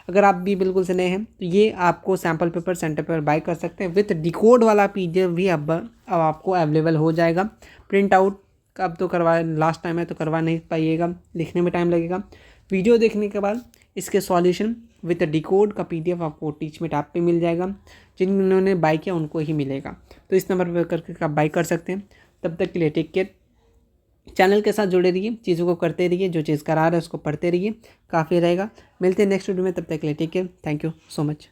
A: अगर आप भी बिल्कुल से नए हैं तो ये आपको सैम्पल पेपर सेंटर पर बाय कर सकते हैं, विथ डिकोड वाला PDF भी अब आपको अवेलेबल हो जाएगा। प्रिंट आउट अब तो करवा, लास्ट टाइम है तो करवा नहीं पाइएगा, लिखने में टाइम लगेगा। वीडियो देखने के बाद इसके सॉल्यूशन विद डिकोड का PDF आपको टीचमेट ऐप पे मिल जाएगा, जिन्होंने बाय किया उनको ही मिलेगा। तो इस नंबर पर करके आप बाय कर सकते हैं। तब तक के लिए टेक केयर, चैनल के साथ जुड़े रहिए, चीज़ों को करते रहिए, जो चीज़ करा रहा है उसको पढ़ते रहिए, काफ़ी रहेगा। मिलते हैं नेक्स्ट वीडियो में, तब तक के लिए take care, thank you so much.